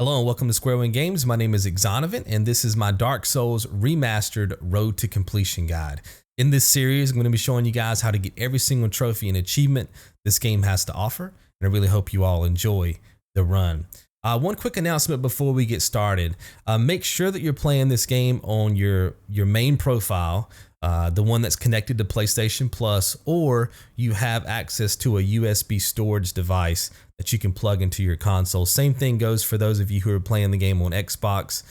Hello and welcome to Square One Games. My name is Exonovant and this is my Dark Souls Remastered Road to Completion guide. In this series, I'm going to be showing you guys how to get every single trophy and achievement this game has to offer, and I really hope you all enjoy the run. One quick announcement before we get started. Make sure that you're playing this game on your main profile, the one that's connected to PlayStation Plus, or you have access to a USB storage device that you can plug into your console. Same thing goes for those of you who are playing the game on Xbox.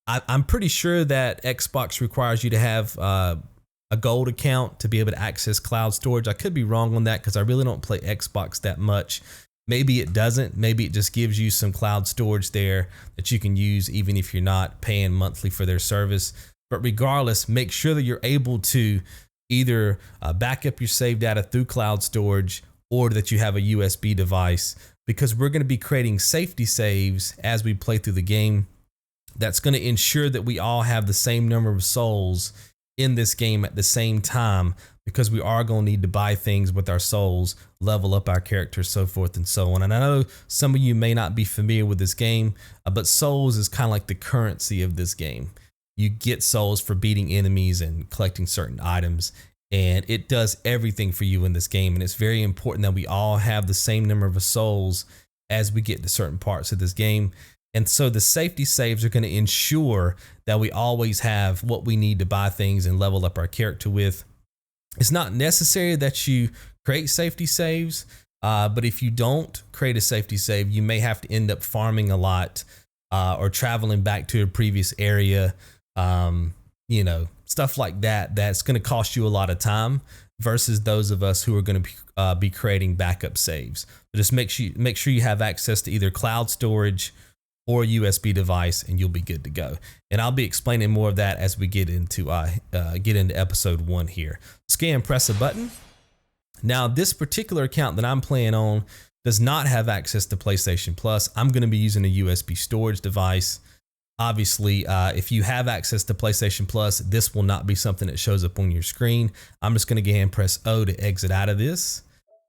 I'm pretty sure that Xbox requires you to have a gold account to be able to access cloud storage. I could be wrong on that because I really don't play Xbox that much. Maybe it doesn't. Maybe it just gives you some cloud storage there that you can use even if you're not paying monthly for their service. But regardless, make sure that you're able to either back up your save data through cloud storage or that you have a USB device, because we're going to be creating safety saves as we play through the game. That's going to ensure that we all have the same number of souls in this game at the same time, because we are going to need to buy things with our souls, level up our characters, so forth and so on. And I know some of you may not be familiar with this game, but souls is kind of like the currency of this game. You get souls for beating enemies and collecting certain items, and it does everything for you in this game. And it's very important that we all have the same number of souls as we get to certain parts of this game. And so the safety saves are going to ensure that we always have what we need to buy things and level up our character with. It's not necessary that you create safety saves, but if you don't create a safety save, you may have to end up farming a lot or traveling back to a previous area. Stuff like that, that's going to cost you a lot of time versus those of us who are going to be creating backup saves. So just make sure you have access to either cloud storage or a USB device, and you'll be good to go. And I'll be explaining more of that as we get into episode 1 here. Scan, press a button. Now, this particular account that I'm playing on does not have access to PlayStation Plus. I'm going to be using a USB storage device. Obviously, if you have access to PlayStation Plus, this will not be something that shows up on your screen. I'm just going to go ahead and press O to exit out of this,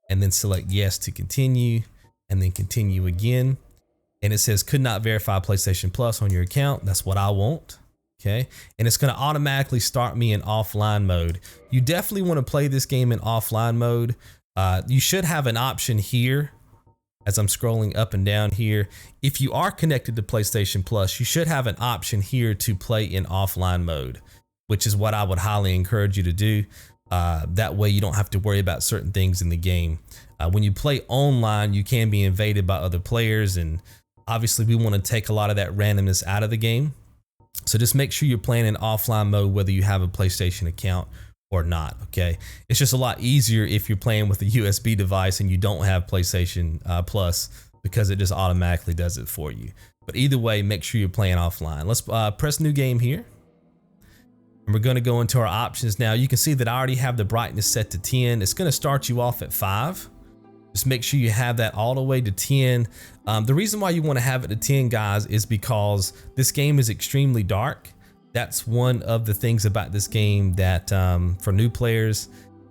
and then select yes to continue, and then continue again. And it says could not verify PlayStation Plus on your account. That's what I want. Okay. And it's going to automatically start me in offline mode. You definitely want to play this game in offline mode. You should have an option here as I'm scrolling up and down here. If you are connected to PlayStation Plus, you should have an option here to play in offline mode, which is what I would highly encourage you to do. That way you don't have to worry about certain things in the game. When you play online, you can be invaded by other players, and obviously we want to take a lot of that randomness out of the game. So just make sure you're playing in offline mode whether you have a PlayStation account or not, okay? It's just a lot easier if you're playing with a USB device and you don't have PlayStation Plus, because it just automatically does it for you. But either way, make sure you're playing offline. Let's press new game here. And we're gonna go into our options now. You can see that I already have the brightness set to 10. It's gonna start you off at 5. Just make sure you have that all the way to 10. The reason why you want to have it to 10, guys, is because this game is extremely dark. That's one of the things about this game that for new players,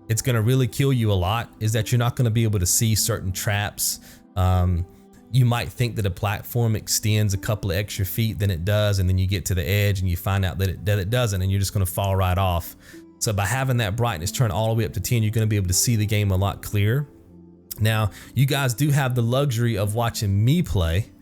it's going to really kill you a lot, is that you're not going to be able to see certain traps. You might think that a platform extends a couple of extra feet than it does, and then you get to the edge and you find out that it doesn't, and you're just going to fall right off. So by having that brightness turned all the way up to 10, you're going to be able to see the game a lot clearer. Now, you guys do have the luxury of watching me play,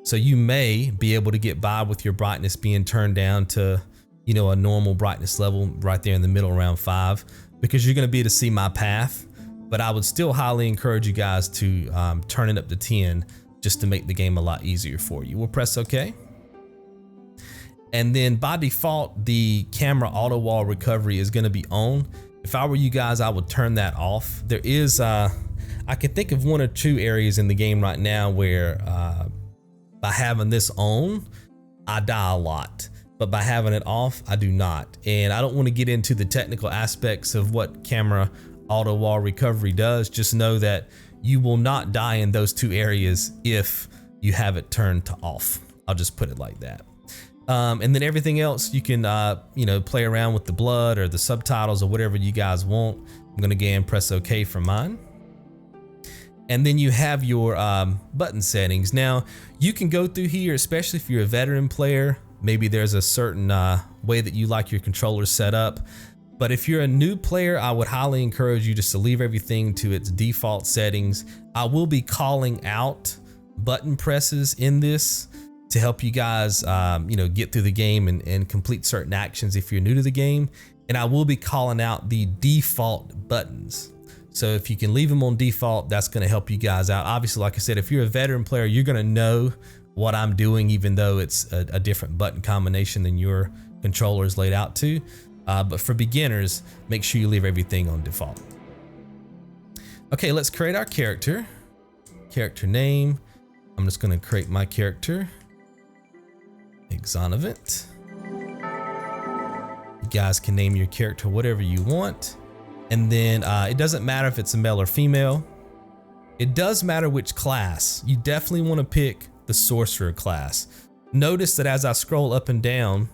so you may be able to get by with your brightness being turned down to, a normal brightness level right there in the middle around 5, because you're going to be able to see my path. But I would still highly encourage you guys to turn it up to 10 just to make the game a lot easier for you. We'll press OK. And then by default, the camera auto wall recovery is going to be on. If I were you guys, I would turn that off. There is I can think of 1 or 2 areas in the game right now where by having this on, I die a lot, but by having it off, I do not. And I don't want to get into the technical aspects of what camera auto wall recovery does. Just know that you will not die in those 2 areas if you have it turned to off. I'll just put it like that. And then everything else, you can play around with the blood or the subtitles or whatever you guys want. I'm gonna go and press OK for mine. And then you have your button settings. Now you can go through here, especially if you're a veteran player. Maybe there's a certain way that you like your controller set up. But if you're a new player, I would highly encourage you just to leave everything to its default settings. I will be calling out button presses in this to help you guys get through the game and complete certain actions if you're new to the game. And I will be calling out the default buttons. So if you can leave them on default, that's going to help you guys out. Obviously, like I said, if you're a veteran player, you're going to know what I'm doing, even though it's a different button combination than your controller is laid out to. But for beginners, make sure you leave everything on default. Okay, let's create our character. Character name. I'm just going to create my character. Exonovant. You guys can name your character whatever you want. And then it doesn't matter if it's a male or female. It does matter which class. You definitely want to pick the Sorcerer class. Notice that as I scroll up and down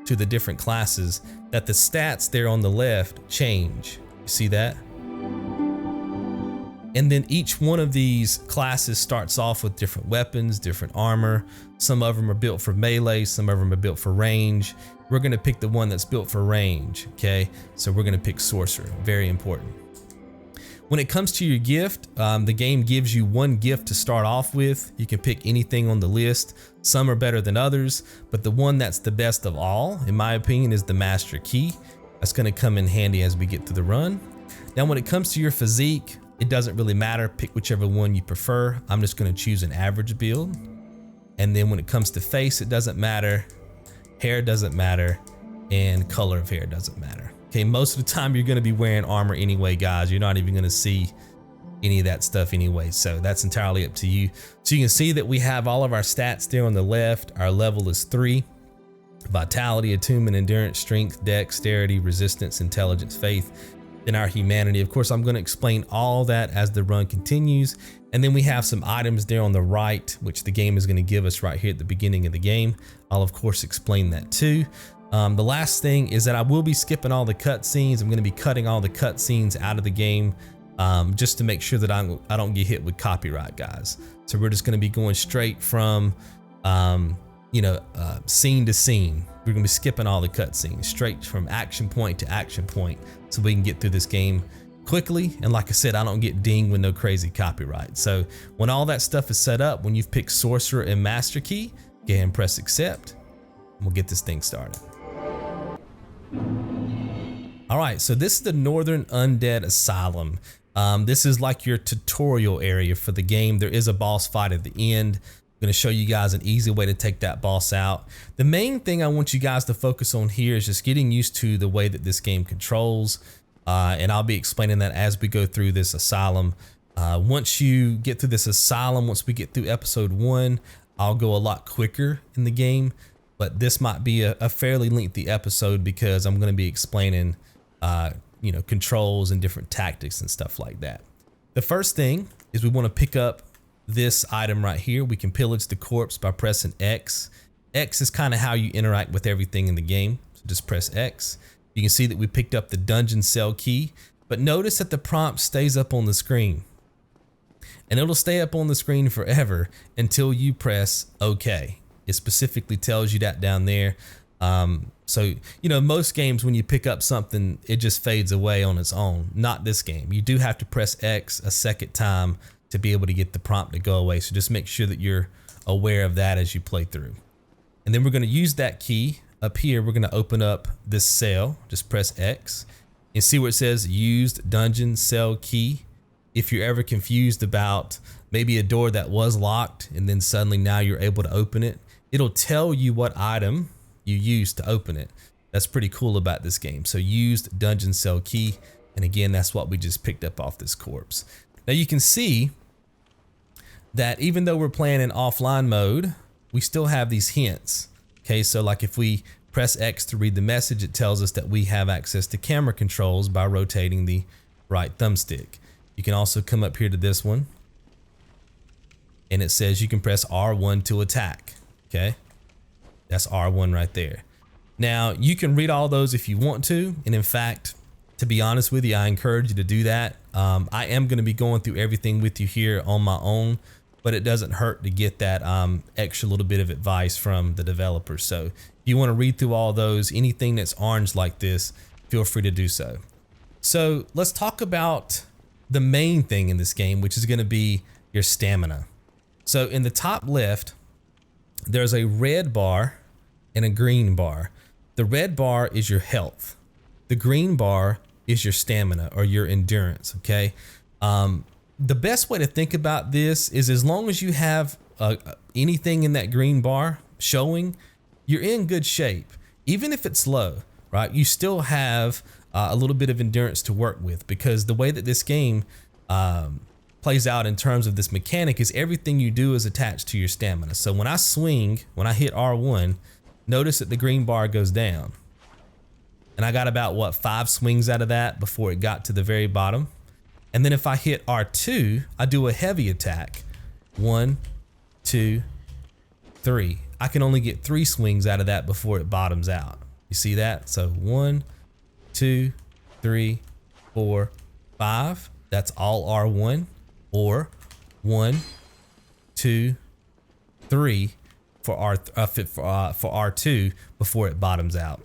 to the different classes, that the stats there on the left change. You see that? And then each one of these classes starts off with different weapons, different armor. Some of them are built for melee, some of them are built for range. We're gonna pick the one that's built for range, okay? So we're gonna pick Sorcerer, very important. When it comes to your gift, the game gives you one gift to start off with. You can pick anything on the list. Some are better than others, but the one that's the best of all, in my opinion, is the Master Key. That's gonna come in handy as we get through the run. Now, when it comes to your physique, it doesn't really matter. Pick whichever one you prefer. I'm just gonna choose an average build. And then when it comes to face, it doesn't matter. Hair doesn't matter, and color of hair doesn't matter. Okay, most of the time you're gonna be wearing armor anyway, guys. You're not even gonna see any of that stuff anyway, so that's entirely up to you. So you can see that we have all of our stats there on the left. Our level is 3. Vitality, attunement, endurance, strength, dexterity, resistance, intelligence, faith, then our humanity. Of course, I'm gonna explain all that as the run continues. And then we have some items there on the right, which the game is gonna give us right here at the beginning of the game. I'll of course explain that too. The last thing is that I will be skipping all the cutscenes. I'm gonna be cutting all the cutscenes out of the game just to make sure that I don't get hit with copyright, guys. So we're just gonna be going straight from scene to scene. We're gonna be skipping all the cutscenes, straight from action point to action point, so we can get through this game quickly. And like I said, I don't get dinged with no crazy copyright. So when all that stuff is set up, when you've picked Sorcerer and Master Key, go ahead and press accept, and we'll get this thing started. All right, so this is the Northern Undead Asylum. This is like your tutorial area for the game. There is a boss fight at the end. I'm gonna show you guys an easy way to take that boss out. The main thing I want you guys to focus on here is just getting used to the way that this game controls. And I'll be explaining that as we go through this Asylum. Once you get through this Asylum, once we get through episode 1, I'll go a lot quicker in the game, but this might be a fairly lengthy episode because I'm gonna be explaining controls and different tactics and stuff like that. The first thing is we wanna pick up this item right here. We can pillage the corpse by pressing X. X is kind of how you interact with everything in the game. So just press X. You can see that we picked up the dungeon cell key, but notice that the prompt stays up on the screen. And it'll stay up on the screen forever until you press OK. It specifically tells you that down there. So, most games when you pick up something, it just fades away on its own. Not this game. You do have to press X a second time to be able to get the prompt to go away. So just make sure that you're aware of that as you play through. And then we're going to use that key up here. We're going to open up this cell. Just press X and see where it says used dungeon cell key. If you're ever confused about maybe a door that was locked and then suddenly now you're able to open it, it'll tell you what item you used to open it. That's pretty cool about this game. So used dungeon cell key. And again, that's what we just picked up off this corpse. Now you can see that even though we're playing in offline mode, we still have these hints. Okay, so like if we press X to read the message, it tells us that we have access to camera controls by rotating the right thumbstick. You can also come up here to this one and it says you can press R1 to attack. Okay, that's R1 right there. Now you can read all those if you want to, and in fact, To be honest with you, I encourage you to do that. I am going to be going through everything with you here on my own, but it doesn't hurt to get that extra little bit of advice from the developers. So if you want to read through all those, anything that's orange like this, feel free to do so. So let's talk about the main thing in this game, which is going to be your stamina. So in the top left, there's a red bar and a green bar. The red bar is your health. The green bar is your stamina or your endurance, okay? The best way to think about this is as long as you have anything in that green bar showing, you're in good shape. Even if it's low, right? You still have a little bit of endurance to work with, because the way that this game plays out in terms of this mechanic is everything you do is attached to your stamina. So when I swing, when I hit R1, notice that the green bar goes down. And I got about, what, 5 swings out of that before it got to the very bottom. And then if I hit R2, I do a heavy attack. 1, 2, 3. I can only get 3 swings out of that before it bottoms out. You see that? So 1, 2, 3, 4, 5. That's all R1. Or 1, 2, 3 for R2 before it bottoms out.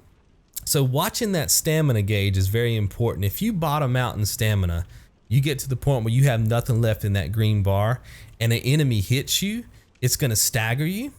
So watching that stamina gauge is very important. If you bottom out in stamina, you get to the point where you have nothing left in that green bar and an enemy hits you, it's going to stagger you.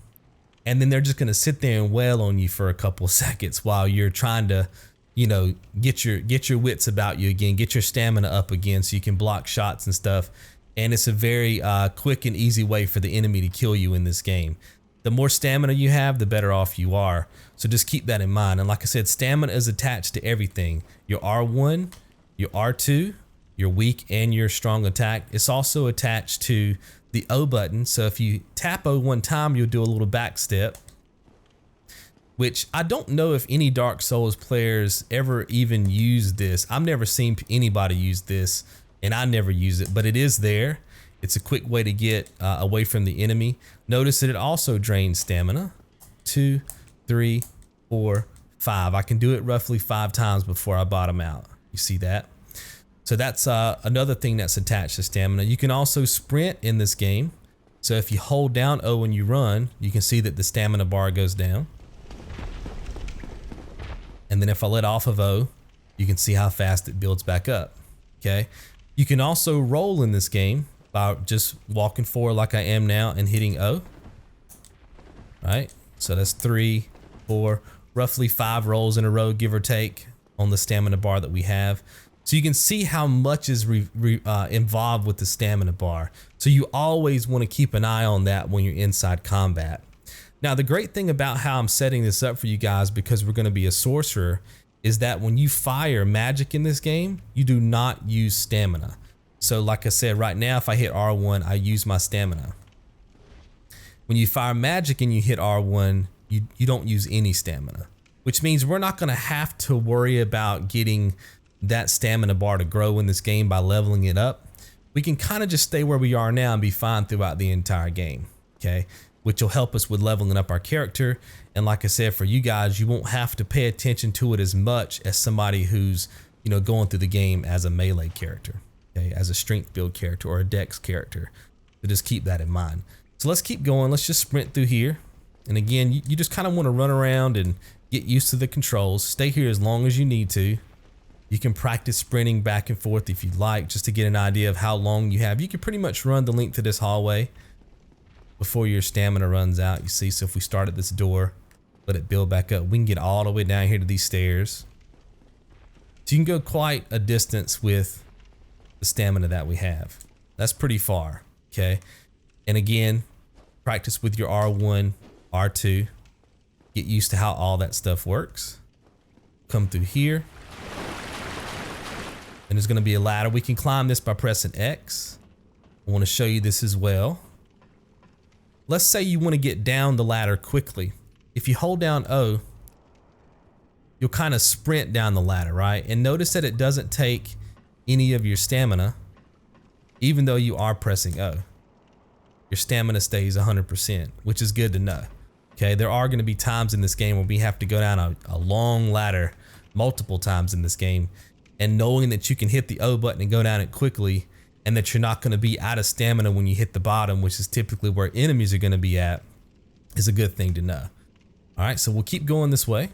And then they're just going to sit there and wail on you for a couple of seconds while you're trying to, you know, get your wits about you again, get your stamina up again so you can block shots and stuff. And it's a very quick and easy way for the enemy to kill you in this game. The more stamina you have, the better off you are. So just keep that in mind. And like I said, stamina is attached to everything. Your R1, your R2, your weak and your strong attack. It's also attached to the O button. So if you tap O one time, you'll do a little back step, which I don't know if any Dark Souls players ever even use this. I've never seen anybody use this, and I never use it, but it is there. It's a quick way to get away from the enemy. Notice that it also drains stamina. 2, 3, 4, 5. I can do it roughly 5 times before I bottom out. You see that? So that's another thing that's attached to stamina. You can also sprint in this game. So if you hold down O when you run, you can see that the stamina bar goes down. And then if I let off of O, you can see how fast it builds back up. Okay. You can also roll in this game by just walking forward like I am now and hitting O. Right. So that's 3, 4, roughly 5 rolls in a row, give or take, on the stamina bar that we have. So you can see how much is involved with the stamina bar. So you always want to keep an eye on that when you're inside combat. Now, the great thing about how I'm setting this up for you guys, because we're going to be a sorcerer, is that when you fire magic in this game, you do not use stamina. So like I said, right now, if I hit R1, I use my stamina. When you fire magic and you hit R1, you don't use any stamina, which means we're not going to have to worry about getting that stamina bar to grow in this game by leveling it up. We can kind of just stay where we are now and be fine throughout the entire game. Okay. Which will help us with leveling up our character. And like I said, for you guys, you won't have to pay attention to it as much as somebody who's, you know, going through the game as a melee character, okay, as a strength build character or a dex character. So just keep that in mind. So let's keep going. Let's just sprint through here. And again, you just kind of want to run around and get used to the controls. Stay here as long as you need to. You can practice sprinting back and forth if you'd like, just to get an idea of how long you have. You can pretty much run the length of this hallway before your stamina runs out. You see, so if we start at this door, let it build back up, we can get all the way down here to these stairs. So you can go quite a distance with the stamina that we have. That's pretty far, okay? And again, practice with your R1, R2. Get used to how all that stuff works. Come through here. And there's going to be a ladder. We can climb this by pressing X. I want to show you this as well. Let's say you want to get down the ladder quickly. If you hold down O, you'll kind of sprint down the ladder, right? And notice that it doesn't take any of your stamina, even though you are pressing O. Your stamina stays 100%, which is good to know. Okay, there are going to be times in this game where we have to go down a long ladder multiple times in this game. and knowing that you can hit the O button and go down it quickly, and that you're not going to be out of stamina when you hit the bottom, which is typically where enemies are going to be at, is a good thing to know. All right, so we'll keep going this way.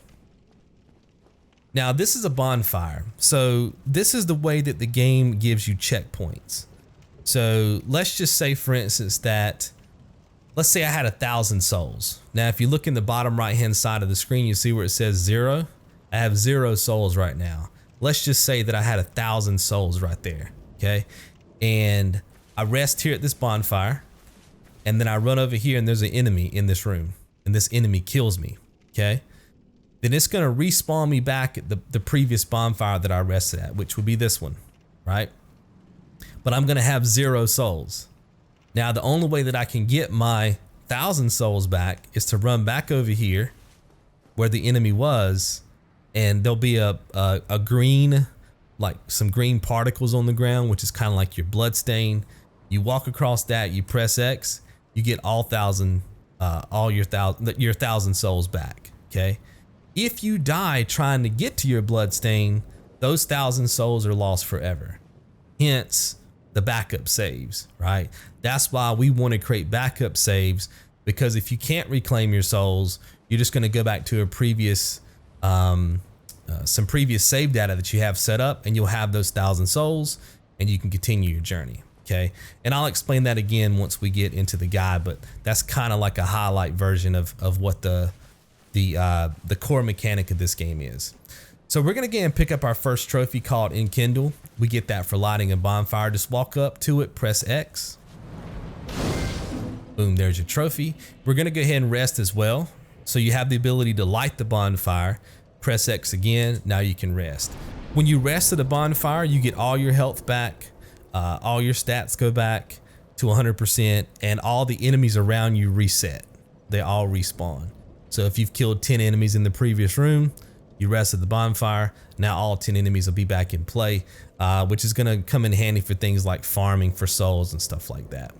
Now this is a bonfire. So this is the way that the game gives you checkpoints. So let's just say, for instance, that let's say I had 1,000 souls. Now, if you look in the bottom right-hand side of the screen, you see where it says 0. I have 0 souls right now. Let's just say that I had 1,000 souls right there, okay? And I rest here at this bonfire, and then I run over here and there's an enemy in this room, and this enemy kills me, okay? Then it's gonna respawn me back at the previous bonfire that I rested at, which would be this one, right? But I'm gonna have 0 souls. Now, the only way that I can get my 1,000 souls back is to run back over here where the enemy was, and there'll be a green, like some green particles on the ground, which is kind of like your blood stain. You walk across that, you press X, you get all your 1,000 souls back, okay? If you die trying to get to your blood stain, those 1,000 souls are lost forever. Hence the backup saves, right? That's why we want to create backup saves, because if you can't reclaim your souls, you're just going to go back to a previous, some previous save data that you have set up, and you'll have those 1,000 souls, and you can continue your journey. Okay, and I'll explain that again once we get into the guide, but that's kind of like a highlight version of what the core mechanic of this game is. So we're gonna again pick up our first trophy called Enkindle. We get that for lighting a bonfire. Just walk up to it, press X. Boom, there's your trophy. We're gonna go ahead and rest as well. So you have the ability to light the bonfire, press X again, now you can rest. When you rest at a bonfire, you get all your health back, all your stats go back to 100%, and all the enemies around you reset. They all respawn. So if you've killed 10 enemies in the previous room, you rest at the bonfire, now all 10 enemies will be back in play, which is gonna come in handy for things like farming for souls and stuff like that.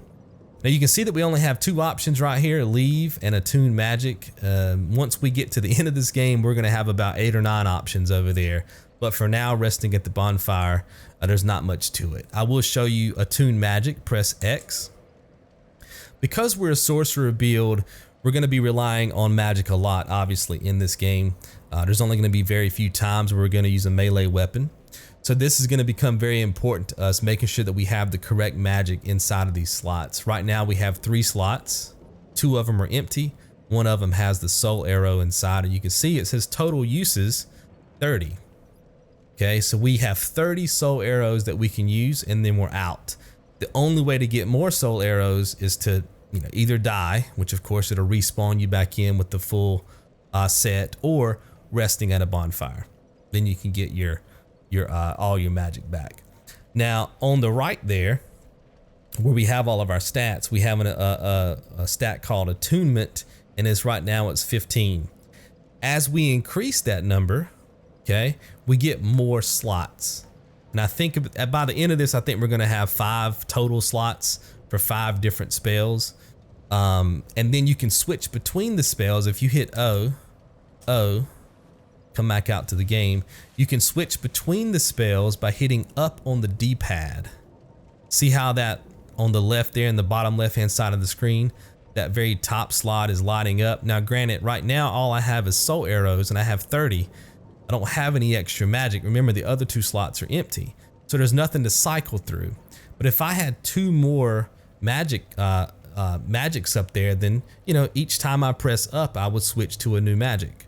Now you can see that we only have 2 options right here, leave and attune magic. Once we get to the end of this game, we're gonna have about 8 or 9 options over there. But for now, resting at the bonfire, there's not much to it. I will show you attune magic, press X. Because we're a sorcerer build, we're gonna be relying on magic a lot, obviously, in this game. There's only gonna be very few times where we're gonna use a melee weapon. So this is gonna become very important to us, making sure that we have the correct magic inside of these slots. Right now we have 3 slots, 2 of them are empty, 1 of them has the soul arrow inside, and you can see it says total uses 30. Okay, so we have 30 soul arrows that we can use, and then we're out. The only way to get more soul arrows is to either die, which of course it'll respawn you back in with the full set, or resting at a bonfire. Then you can get your all your magic back. Now on the right there, where we have all of our stats, we have a stat called Attunement, and right now it's 15. As we increase that number, okay, we get more slots. And I think by the end of this, I think we're gonna have 5 total slots for 5 different spells. And then you can switch between the spells. If you hit O, come back out to the game, you can switch between the spells by hitting up on the D-pad. See how that on the left there in the bottom left hand side of the screen, that very top slot is lighting up. Now granted, right now all I have is soul arrows and I have 30. I don't have any extra magic. Remember, the other 2 slots are empty, so there's nothing to cycle through. But if I had 2 more magics up there, then each time I press up, I would switch to a new magic.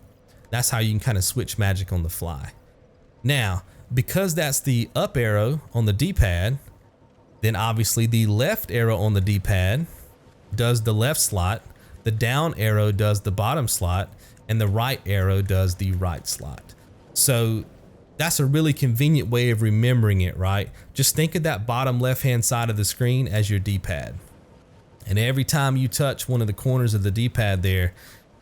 That's how you can kind of switch magic on the fly. Now, because that's the up arrow on the D-pad, then obviously the left arrow on the D-pad does the left slot, the down arrow does the bottom slot, and the right arrow does the right slot. So that's a really convenient way of remembering it, right? Just think of that bottom left-hand side of the screen as your D-pad. And every time you touch one of the corners of the D-pad there,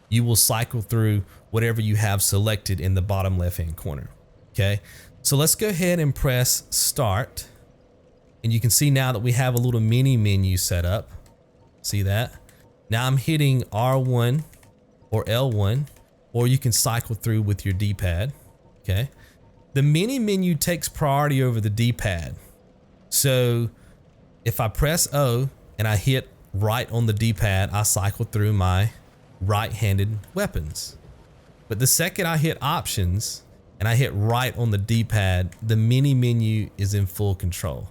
you will cycle through whatever you have selected in the bottom left-hand corner, okay? So let's go ahead and press start. And you can see now that we have a little mini menu set up. See that? Now I'm hitting R1 or L1, or you can cycle through with your D-pad. Okay, The mini menu takes priority over the D-pad. So if I press O and I hit right on the D-pad, I cycle through my right-handed weapons. But the second I hit options and I hit right on the D-pad, the mini menu is in full control.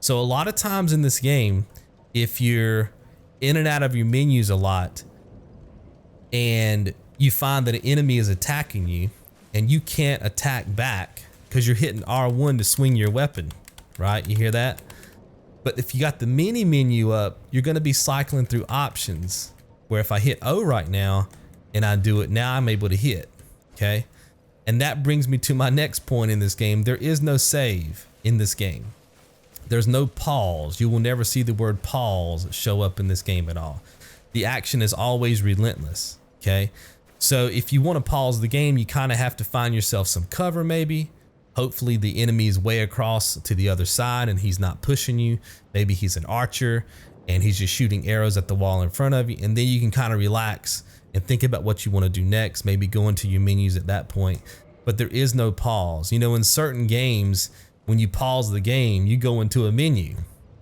So a lot of times in this game, if you're in and out of your menus a lot and you find that an enemy is attacking you and you can't attack back because you're hitting R1 to swing your weapon, right? You hear that? But if you got the mini menu up, you're going to be cycling through options where if I hit O right now and I do it, now I'm able to hit, okay? And that brings me to my next point in this game. There is no save in this game. There's no pause. You will never see the word pause show up in this game at all. The action is always relentless, okay? So if you want to pause the game, you kind of have to find yourself some cover maybe. Hopefully the enemy is way across to the other side and he's not pushing you. Maybe he's an archer and he's just shooting arrows at the wall in front of you. And then you can kind of relax and think about what you want to do next. Maybe go into your menus at that point. But there is no pause. You know, in certain games, when you pause the game, you go into a menu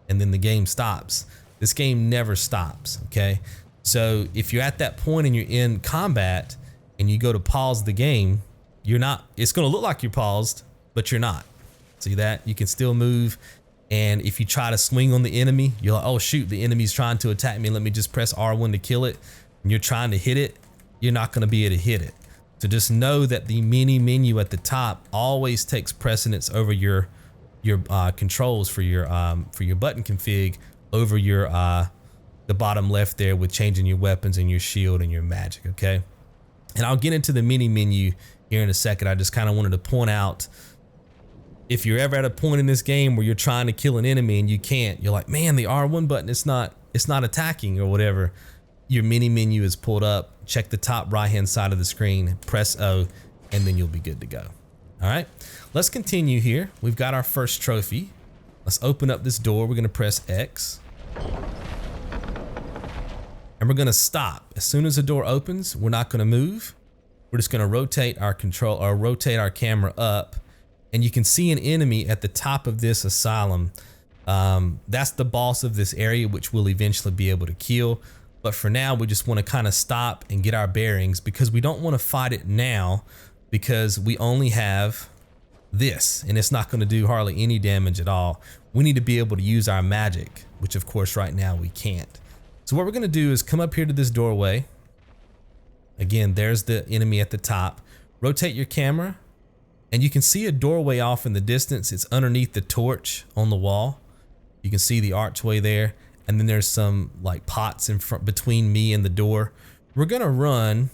and then the game stops. This game never stops, okay? So if you're at that point and you're in combat and you go to pause the game, you're not, it's gonna look like you're paused, but you're not. See that? You can still move. And if you try to swing on the enemy, you're like, oh shoot, the enemy's trying to attack me. Let me just press R1 to kill it. And you're trying to hit it, you're not gonna be able to hit it. So just know that the mini menu at the top always takes precedence over your controls for your button config over your the bottom left there with changing your weapons and your shield and your magic, okay? And I'll get into the mini menu here in a second. I just kind of wanted to point out, if you're ever at a point in this game where you're trying to kill an enemy and you can't, you're like, man, the R1 button, it's not attacking or whatever. Your mini menu is pulled up. Check the top right hand side of the screen, press O, and then you'll be good to go. All right, let's continue here. We've got our first trophy. Let's open up this door. We're gonna press X. And we're gonna stop. As soon as the door opens, we're not gonna move. We're just gonna rotate our rotate our camera up. And you can see an enemy at the top of this asylum. That's the boss of this area, which we'll eventually be able to kill. But for now, we just wanna kind of stop and get our bearings because we don't wanna fight it now because we only have this and it's not gonna do hardly any damage at all. We need to be able to use our magic, which of course right now we can't. So what we're gonna do is come up here to this doorway. Again, there's the enemy at the top. Rotate your camera and you can see a doorway off in the distance. It's underneath the torch on the wall. You can see the archway there. And then there's some like pots in front between me and the door. We're gonna run.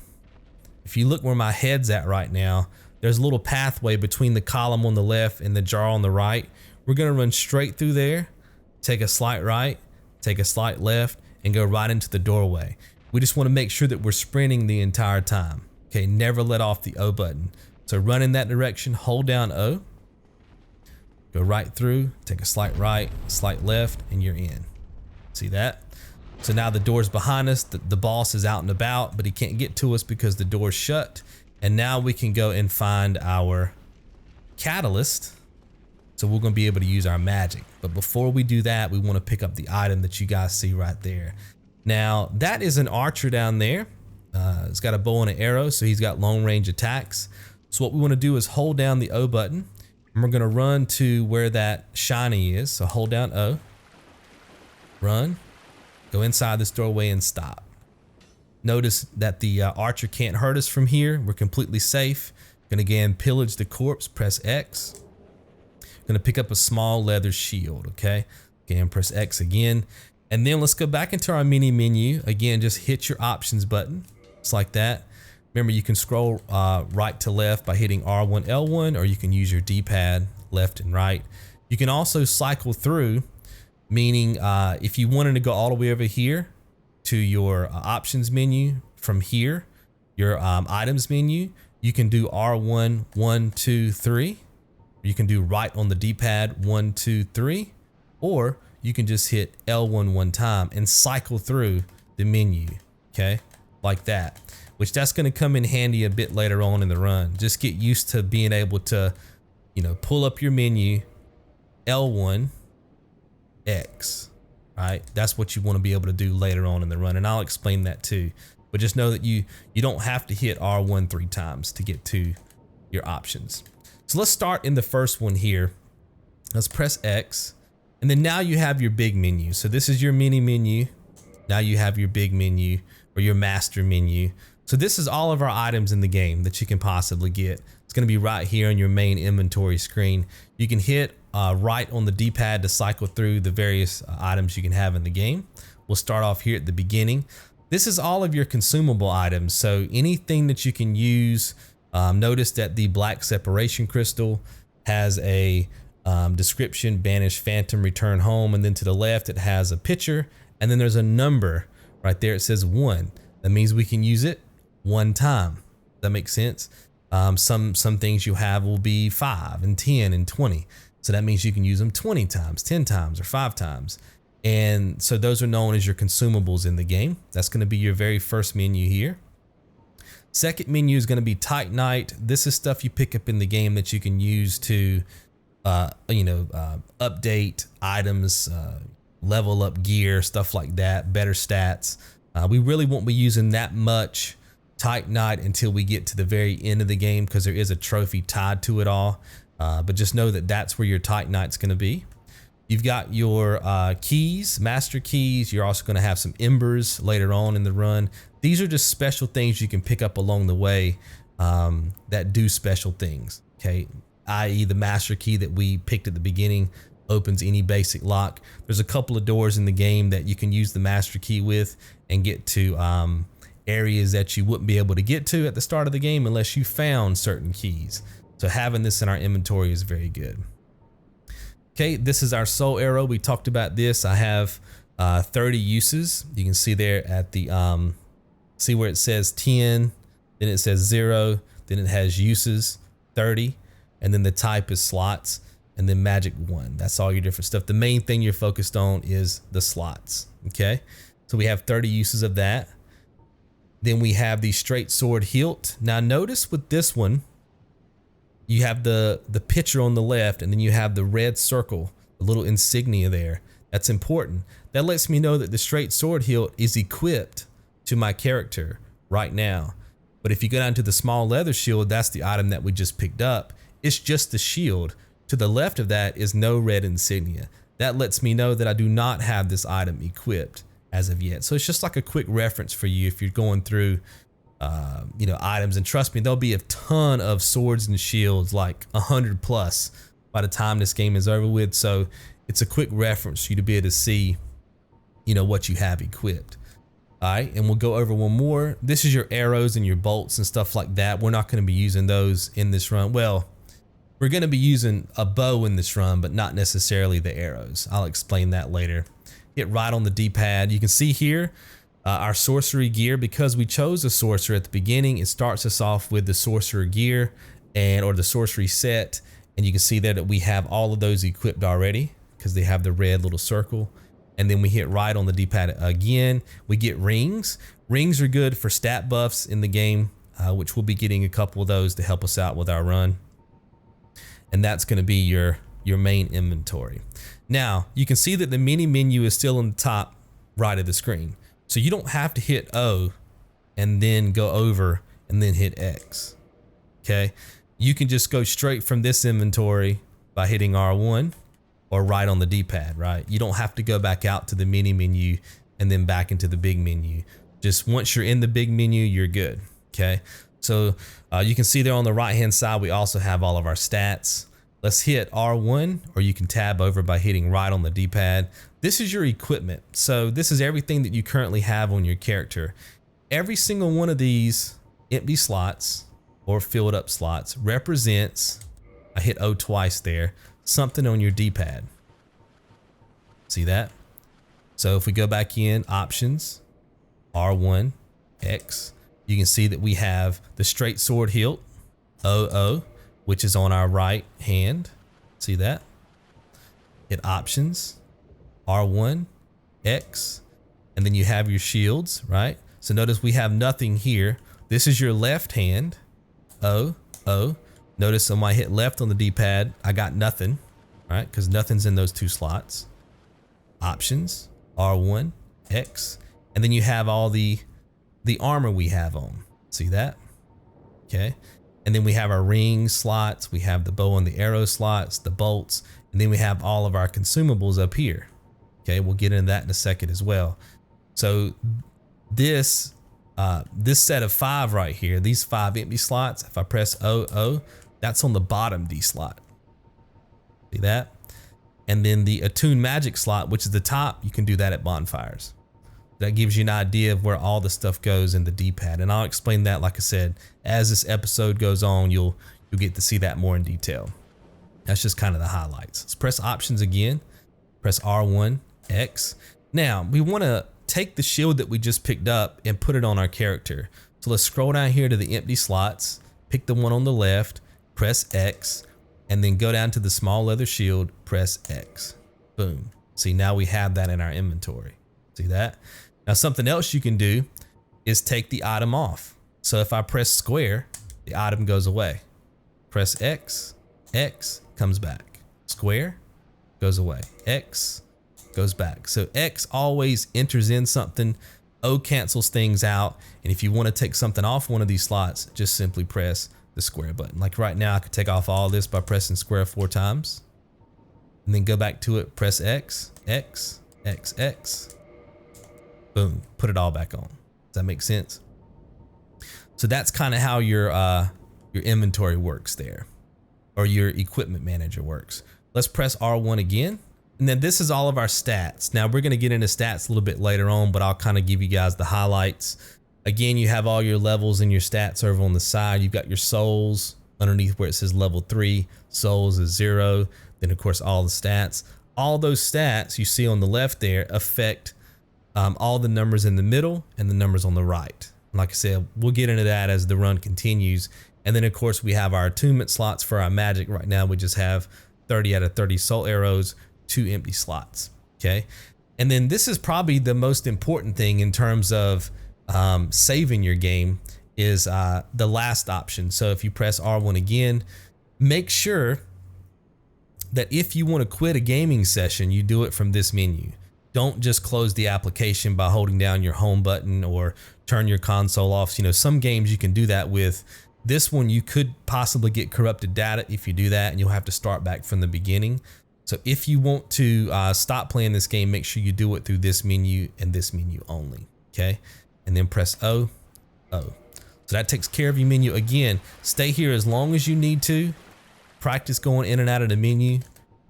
If you look where my head's at right now, there's a little pathway between the column on the left and the jar on the right. We're gonna run straight through there, take a slight right, take a slight left, and go right into the doorway. We just wanna make sure that we're sprinting the entire time. Okay, never let off the O button. So run in that direction, hold down O, go right through, take a slight right, slight left, and you're in. See that? So now the door's behind us, the boss is out and about, but he can't get to us because the door's shut. And now we can go and find our catalyst. So we're gonna be able to use our magic. But before we do that, we wanna pick up the item that you guys see right there. Now that is an archer down there. It's got a bow and an arrow, so he's got long range attacks. So what we wanna do is hold down the O button and we're gonna run to where that shiny is. So hold down O. Run, go inside this doorway and stop. Notice that the archer can't hurt us from here. We're completely safe. Gonna again pillage the corpse, press X. Gonna pick up a small leather shield, okay? Again, press X again. And then let's go back into our mini menu. Again, just hit your options button, just like that. Remember, you can scroll right to left by hitting R1, L1, or you can use your D-pad left and right. You can also cycle through, meaning if you wanted to go all the way over here to your options menu from here, your items menu, you can do R1, 1, 2, 3. You can do right on the D-pad, 1, 2, 3, or you can just hit L1 one time and cycle through the menu, okay? Like that, which that's gonna come in handy a bit later on in the run. Just get used to being able to pull up your menu, L1, X, right? That's what you want to be able to do later on in the run, and I'll explain that too. But just know that you don't have to hit R1 3 times to get to your options. So let's start in the first one here. Let's press X, and then now you have your big menu. So this is your mini menu. Now you have your big menu or your master menu. So this is all of our items in the game that you can possibly get. It's going to be right here on your main inventory screen. You can hit right on the D-pad to cycle through the various items you can have in the game. We'll start off here at the beginning. This is all of your consumable items. So anything that you can use. Notice that the black separation crystal has a description: banish phantom, return home, and then to the left it has a picture, and then there's a number right there. It says 1. That means we can use it 1 time. That makes sense. Some things you have will be 5 and 10 and 20. So that means you can use them 20 times, 10 times, or 5 times. And so those are known as your consumables in the game. That's going to be your very first menu here. Second menu is going to be Titanite. This is stuff you pick up in the game that you can use to, update items, level up gear, stuff like that, better stats. We really won't be using that much Titanite until we get to the very end of the game, because there is a trophy tied to it all. But just know that that's where your Titanite's going to be. You've got your keys, master keys. You're also going to have some embers later on in the run. These are just special things you can pick up along the way that do special things, okay? I.e. the master key that we picked at the beginning opens any basic lock. There's a couple of doors in the game that you can use the master key with and get to areas that you wouldn't be able to get to at the start of the game unless you found certain keys. So having this in our inventory is very good. Okay, this is our soul arrow. We talked about this. I have 30 uses. You can see there at the, see where it says 10, then it says 0, then it has uses, 30, and then the type is slots, and then magic 1. That's all your different stuff. The main thing you're focused on is the slots, okay? So we have 30 uses of that. Then we have the straight sword hilt. Now notice with this one, you have the picture on the left, and then you have the red circle, the little insignia there. That's important. That lets me know that the straight sword hilt is equipped to my character right now. But if you go down to the small leather shield, that's the item that we just picked up. It's just the shield. To the left of that is no red insignia. That lets me know that I do not have this item equipped as of yet. So it's just like a quick reference for you if you're going through items, and trust me, there'll be a ton of swords and shields, like 100 plus by the time this game is over with. So it's a quick reference for you to be able to see, what you have equipped. All right, and we'll go over one more. This is your arrows and your bolts and stuff like that. We're not going to be using those in this run. Well, we're going to be using a bow in this run, but not necessarily the arrows. I'll explain that later. Hit right on the D-pad. You can see here our sorcery gear. Because we chose a sorcerer at the beginning, it starts us off with the sorcerer gear or the sorcery set, and you can see there that we have all of those equipped already because they have the red little circle. And then we hit right on the D-pad again. We get rings. Rings are good for stat buffs in the game, which we'll be getting a couple of those to help us out with our run. And that's going to be your main inventory. Now you can see that the mini menu is still on the top right of the screen. So you don't have to hit O and then go over and then hit X. Okay. You can just go straight from this inventory by hitting R1 or right on the D-pad, right? You don't have to go back out to the mini menu and then back into the big menu. Just once you're in the big menu, you're good. Okay. So you can see there on the right hand side, we also have all of our stats. Let's hit R1, or you can tab over by hitting right on the D-pad. This is your equipment. So this is everything that you currently have on your character. Every single one of these empty slots or filled up slots represents, I hit O twice there, something on your D-pad. See that? So if we go back in, options, R1, X, you can see that we have the straight sword hilt, OO, which is on our right hand. See that? Hit options, R1, X, and then you have your shields, right? So notice we have nothing here. This is your left hand, O, O. Notice when I hit left on the D-pad, I got nothing, right? Because nothing's in those 2 slots. Options, R1, X, and then you have all the armor we have on. See that? Okay. And then we have our ring slots, we have the bow and the arrow slots, the bolts, and then we have all of our consumables up here. Okay, we'll get into that in a second as well. So this set of 5 right here, these 5 empty slots, if I press O, that's on the bottom D slot. See that? And then the Attune Magic slot, which is the top, you can do that at Bonfires. That gives you an idea of where all the stuff goes in the D-pad. And I'll explain that, like I said, as this episode goes on, you'll get to see that more in detail. That's just kind of the highlights. Let's press options again. Press R1, X. Now, we want to take the shield that we just picked up and put it on our character. So let's scroll down here to the empty slots, pick the one on the left, press X, and then go down to the small leather shield, press X. Boom. See, now we have that in our inventory. See that? Now something else you can do is take the item off. So if I press square, the item goes away. Press X, X comes back. Square goes away. X goes back. So X always enters in something. O cancels things out. And if you want to take something off one of these slots, just simply press the square button. Like right now, I could take off all this by pressing square 4 times. And then go back to it, press X, X, X, X. Boom, put it all back on. Does that make sense? So that's kind of how your inventory works there, or your equipment manager works. Let's press R1 again. And then this is all of our stats. Now we're going to get into stats a little bit later on, but I'll kind of give you guys the highlights. Again, you have all your levels and your stats over on the side. You've got your souls underneath where it says level 3, souls is 0. Then of course all the stats. All those stats you see on the left there affect all the numbers in the middle and the numbers on the right. Like I said, we'll get into that as the run continues. And then of course we have our attunement slots for our magic. Right now we just have 30 out of 30 soul arrows, 2 empty slots. Okay. And then this is probably the most important thing in terms of saving your game is the last option. So if you press R1 again, make sure that if you want to quit a gaming session, you do it from this menu. Don't just close the application by holding down your home button or turn your console off. You know, some games you can do that with. This one, you could possibly get corrupted data if you do that, and you'll have to start back from the beginning. So if you want to stop playing this game, make sure you do it through this menu and this menu only. Okay. And then press O, O. So that takes care of your menu. Again, stay here as long as you need to. Practice going in and out of the menu.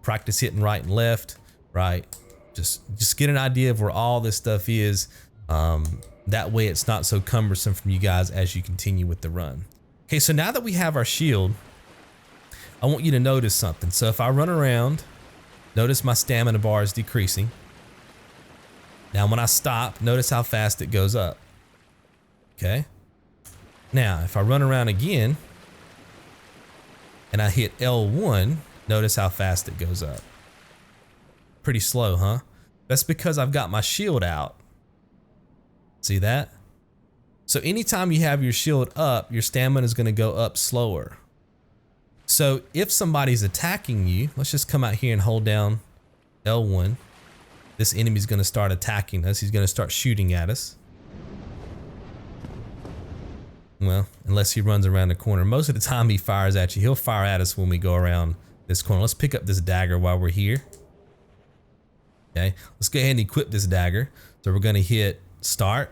Practice hitting right and left, right? Just get an idea of where all this stuff is. That way it's not so cumbersome from you guys as you continue with the run. Okay, so now that we have our shield, I want you to notice something. So if I run around, notice my stamina bar is decreasing. Now when I stop, notice how fast it goes up. Okay. Now if I run around again and I hit L1, notice how fast it goes up. Pretty slow, huh? That's because I've got my shield out. See that? So anytime you have your shield up, your stamina is going to go up slower. So if somebody's attacking you, let's just come out here and hold down L1. This enemy is going to start attacking us. He's going to start shooting at us. Well, unless he runs around the corner. Most of the time he fires at you. He'll fire at us when we go around this corner. Let's pick up this dagger while we're here. Okay, let's go ahead and equip this dagger. So we're going to hit start,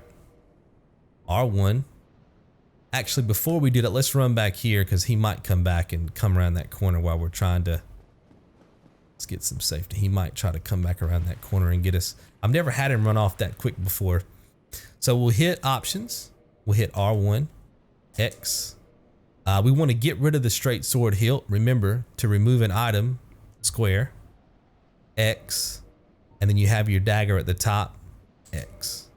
R1. Actually, before we do that, let's run back here because he might come back and come around that corner while we're trying to. Let's get some safety. He might try to come back around that corner and get us. I've never had him run off that quick before. So we'll hit options. We'll hit R1, X. We want to get rid of the straight sword hilt. Remember to remove an item, square, X. And then you have your dagger at the top, X.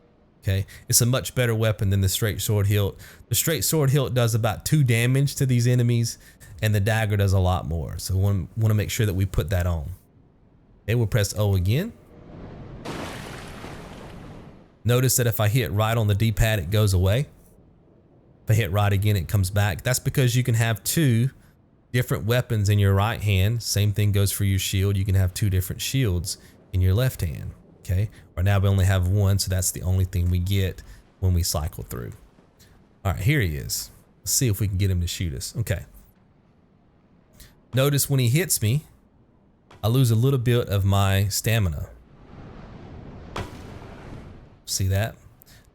Okay, it's a much better weapon than the straight sword hilt. The straight sword hilt does about 2 damage to these enemies, and the dagger does a lot more. So we want to make sure that we put that on. Okay, we'll press O again. Notice that if I hit right on the D-pad, it goes away. If I hit right again, it comes back. That's because you can have 2 different weapons in your right hand. Same thing goes for your shield. You can have 2 different shields in your left hand. Okay. Right now we only have 1, so that's the only thing we get when we cycle through. All right, here he is. Let's see if we can get him to shoot us. Okay. Notice when he hits me, I lose a little bit of my stamina. See that?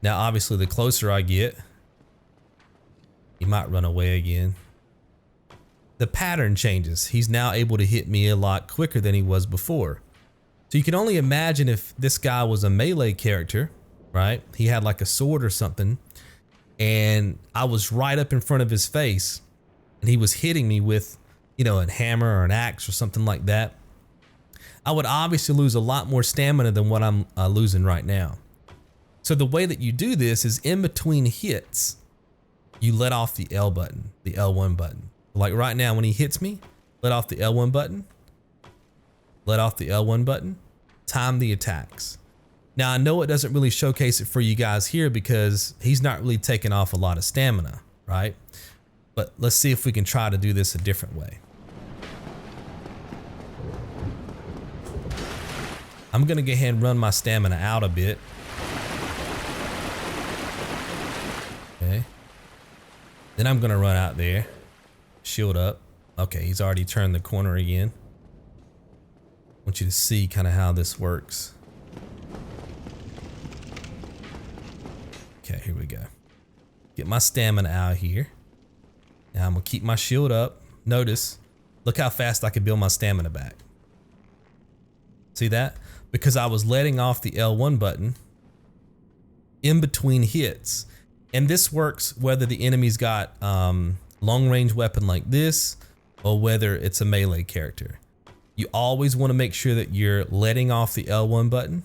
Now, obviously, the closer I get, he might run away again. The pattern changes. He's now able to hit me a lot quicker than he was before. So you can only imagine if this guy was a melee character, right? He had like a sword or something, and I was right up in front of his face, and he was hitting me with, you know, a hammer or an axe or something like that. I would obviously lose a lot more stamina than what I'm losing right now. So the way that you do this is in between hits, you let off the L button, the L1 button. Like right now when he hits me, let off the L1 button, let off the L1 button, time the attacks. Now I know it doesn't really showcase it for you guys here because he's not really taking off a lot of stamina, right? But let's see if we can try to do this a different way. I'm gonna go ahead and run my stamina out a bit. Okay. Then I'm gonna run out there, shield up. Okay, he's already turned the corner again. I want you to see kind of how this works. Okay, here we go. Get my stamina out here. Now I'm gonna keep my shield up. Notice, look how fast I can build my stamina back. See that? Because I was letting off the L1 button in between hits. And this works whether the enemy's got long range weapon like this or whether it's a melee character. You always want to make sure that you're letting off the L1 button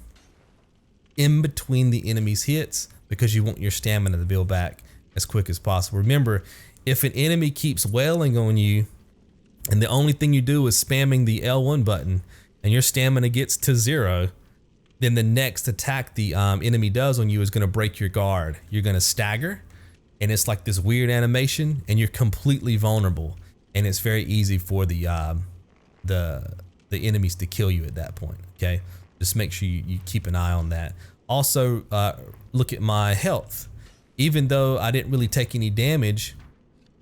in between the enemy's hits because you want your stamina to build back as quick as possible. Remember, if an enemy keeps wailing on you and the only thing you do is spamming the L1 button and your stamina gets to 0, then the next attack the enemy does on you is going to break your guard. You're going to stagger, and it's like this weird animation, and you're completely vulnerable, and it's very easy for the enemies to kill you at that point. Okay, just make sure you keep an eye on that. Also, look at my health. Even though I didn't really take any damage,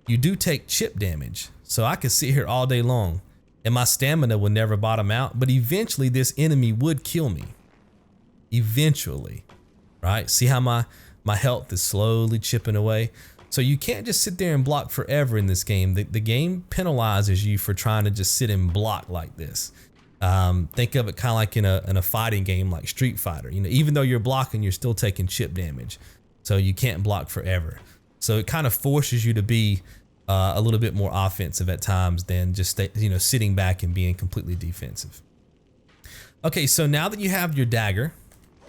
you do take chip damage, so I could sit here all day long, and my stamina would never bottom out. But eventually, this enemy would kill me. Eventually, right? See how my health is slowly chipping away. So you can't just sit there and block forever in this game. The game penalizes you for trying to just sit and block like this. Think of it kind of like in a fighting game like Street Fighter. You know, even though you're blocking, you're still taking chip damage. So you can't block forever. So it kind of forces you to be a little bit more offensive at times than just sitting back and being completely defensive. Okay, so now that you have your dagger,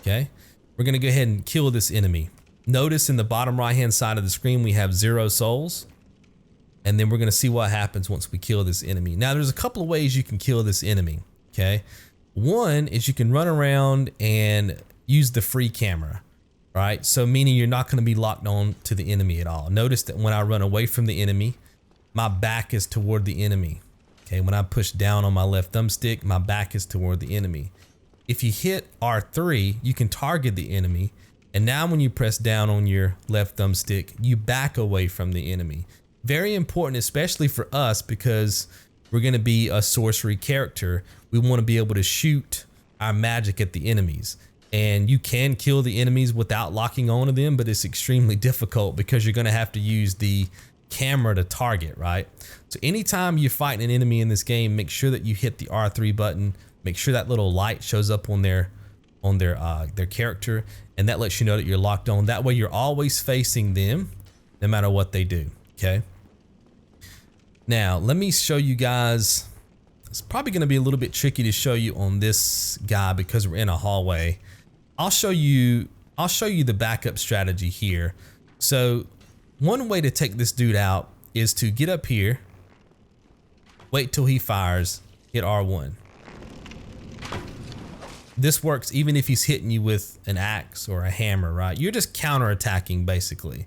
okay, we're gonna go ahead and kill this enemy. Notice in the bottom right hand side of the screen we have 0 souls, and then we're gonna see what happens once we kill this enemy. Now there's a couple of ways you can kill this enemy. Okay, one is you can run around and use the free camera, right? So meaning you're not gonna be locked on to the enemy at all. Notice that when I run away from the enemy, my back is toward the enemy. Okay, when I push down on my left thumbstick, my back is toward the enemy. If you hit R3, you can target the enemy. And now when you press down on your left thumbstick, you back away from the enemy. Very important, especially for us, because we're gonna be a sorcery character. We wanna be able to shoot our magic at the enemies. And you can kill the enemies without locking onto them, but it's extremely difficult because you're gonna have to use the camera to target, right? So anytime you're fighting an enemy in this game, make sure that you hit the R3 button. Make sure that little light shows up on their character, and that lets you know that you're locked on. That way you're always facing them no matter what they do. Okay, now let me show you guys. It's probably going to be a little bit tricky to show you on this guy because we're in a hallway. I'll show you the backup strategy here. So one way to take this dude out is to get up here, wait till he fires, hit R1. This works even if he's hitting you with an axe or a hammer, right? You're just counterattacking basically.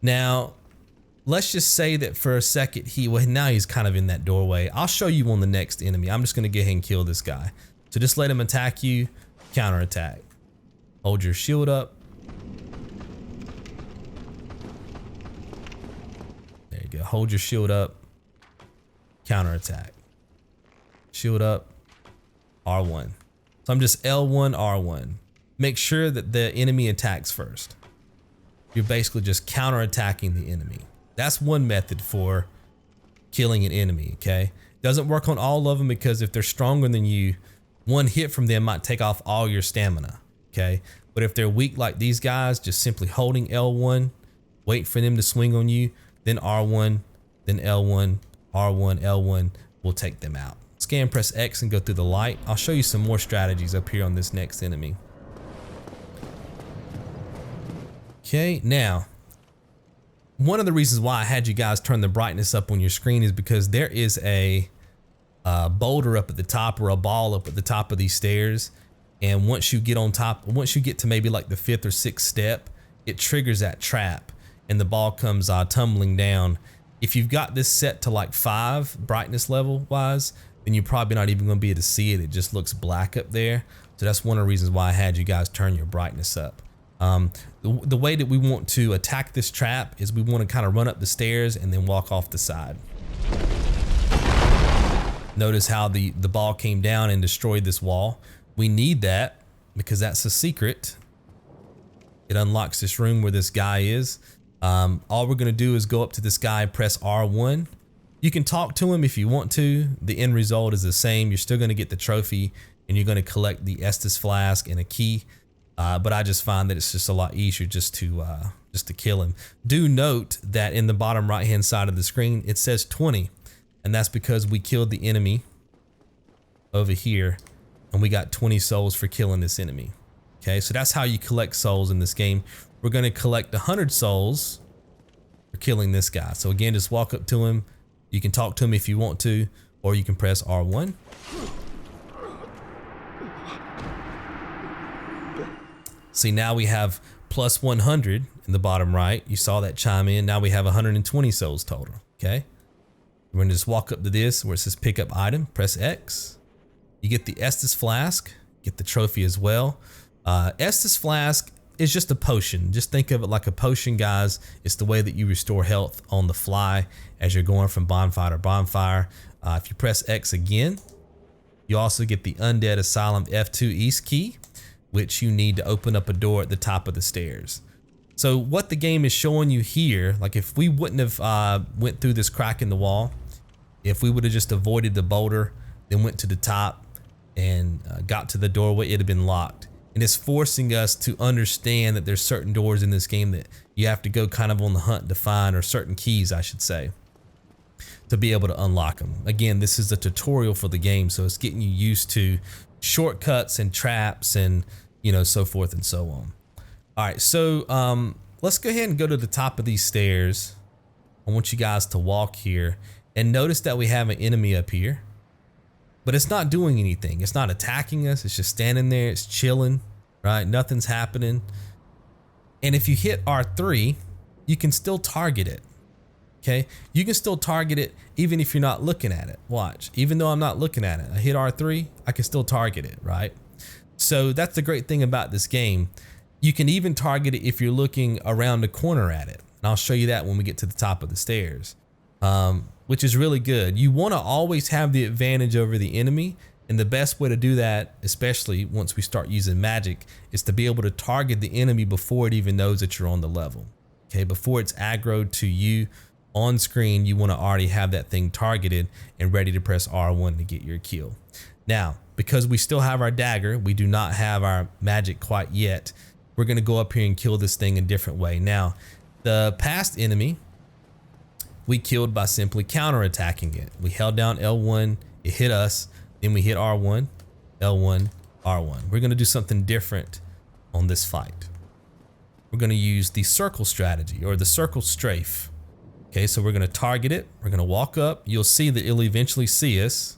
Now, let's just say that for a second now he's kind of in that doorway. I'll show you on the next enemy. I'm just gonna go ahead and kill this guy. So just let him attack you, counterattack. Hold your shield up. There you go, hold your shield up, counterattack. Shield up, R1. So I'm just L1, R1. Make sure that the enemy attacks first. You're basically just counterattacking the enemy. That's one method for killing an enemy, okay? Doesn't work on all of them because if they're stronger than you, one hit from them might take off all your stamina, okay? But if they're weak like these guys, just simply holding L1, wait for them to swing on you, then R1, then L1, R1, L1 will take them out. Scan, press X and go through the light. I'll show you some more strategies up here on this next enemy. Okay, now, one of the reasons why I had you guys turn the brightness up on your screen is because there is a boulder up at the top or a ball up at the top of these stairs. And once you get on top, once you get to maybe like the 5th or 6th step, it triggers that trap and the ball comes tumbling down. If you've got this set to like 5 brightness level wise, then you're probably not even gonna be able to see it. It just looks black up there. So that's one of the reasons why I had you guys turn your brightness up. The way that we want to attack this trap is we want to kind of run up the stairs and then walk off the side. Notice how the ball came down and destroyed this wall. We need that because that's a secret. It unlocks this room where this guy is. All we're going to do is go up to this guy, press R1. You can talk to him if you want to. The end result is the same. You're still going to get the trophy and you're going to collect the Estus Flask and a key. But I just find that it's just a lot easier just to kill him. Do note that in the bottom right hand side of the screen, it says 20. And that's because we killed the enemy over here and we got 20 souls for killing this enemy. Okay, so that's how you collect souls in this game. We're going to collect 100 souls for killing this guy. So again, just walk up to him. You can talk to him if you want to, or you can press R1. See, now we have plus 100 in the bottom right. You saw that chime in. Now we have 120 souls total, okay? We're gonna just walk up to this where it says pick up item, press X. You get the Estus Flask, get the trophy as well. Estus Flask is just a potion. Just think of it like a potion, guys. It's the way that you restore health on the fly as you're going from bonfire to bonfire. If you press X again, you also get the Undead Asylum F2 East key, which you need to open up a door at the top of the stairs. So what the game is showing you here, like if we wouldn't have went through this crack in the wall, if we would have just avoided the boulder, then went to the top and got to the doorway, it'd have been locked. And it's forcing us to understand that there's certain doors in this game that you have to go kind of on the hunt to find, or certain keys, I should say, to be able to unlock them. Again, this is a tutorial for the game, so it's getting you used to shortcuts and traps and, you know, so forth and so on. All right, so let's go ahead and go to the top of these stairs. I want you guys to walk here and notice that we have an enemy up here, but it's not doing anything. It's not attacking us. It's just standing there. It's chilling, right? Nothing's happening. And if you hit R3, you can still target it. Okay, you can still target it even if you're not looking at it. Watch, even though I'm not looking at it, I hit R3, I can still target it, right? So that's the great thing about this game. You can even target it if you're looking around the corner at it. And I'll show you that when we get to the top of the stairs, which is really good. You want to always have the advantage over the enemy. And the best way to do that, especially once we start using magic, is to be able to target the enemy before it even knows that you're on the level. Okay, before it's aggroed to you on screen, you want to already have that thing targeted and ready to press R1 to get your kill. Now, because we still have our dagger, we do not have our magic quite yet. We're going to go up here and kill this thing a different way. Now, the past enemy we killed by simply counterattacking it. We held down L1, it hit us, then we hit R1, L1, R1. We're going to do something different on this fight. We're going to use the circle strategy, or the circle strafe. Okay, so we're going to target it. We're going to walk up. You'll see that it'll eventually see us.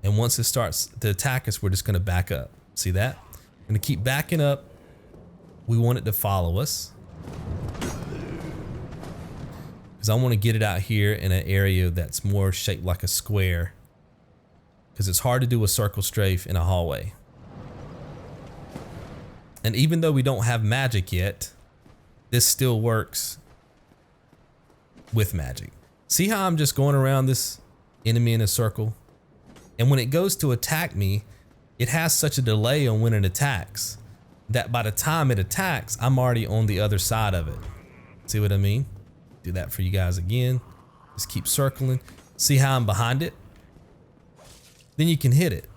And once it starts to attack us, we're just going to back up. See that? We're going to keep backing up. We want it to follow us. because I want to get it out here in an area that's more shaped like a square, because it's hard to do a circle strafe in a hallway. And even though we don't have magic yet, this still works with magic. See how I'm just going around this enemy in a circle? And when it goes to attack me, it has such a delay on when it attacks that by the time it attacks, I'm already on the other side of it. See what I mean? Do that for you guys again. Just keep circling. See how I'm behind it? Then you can hit it.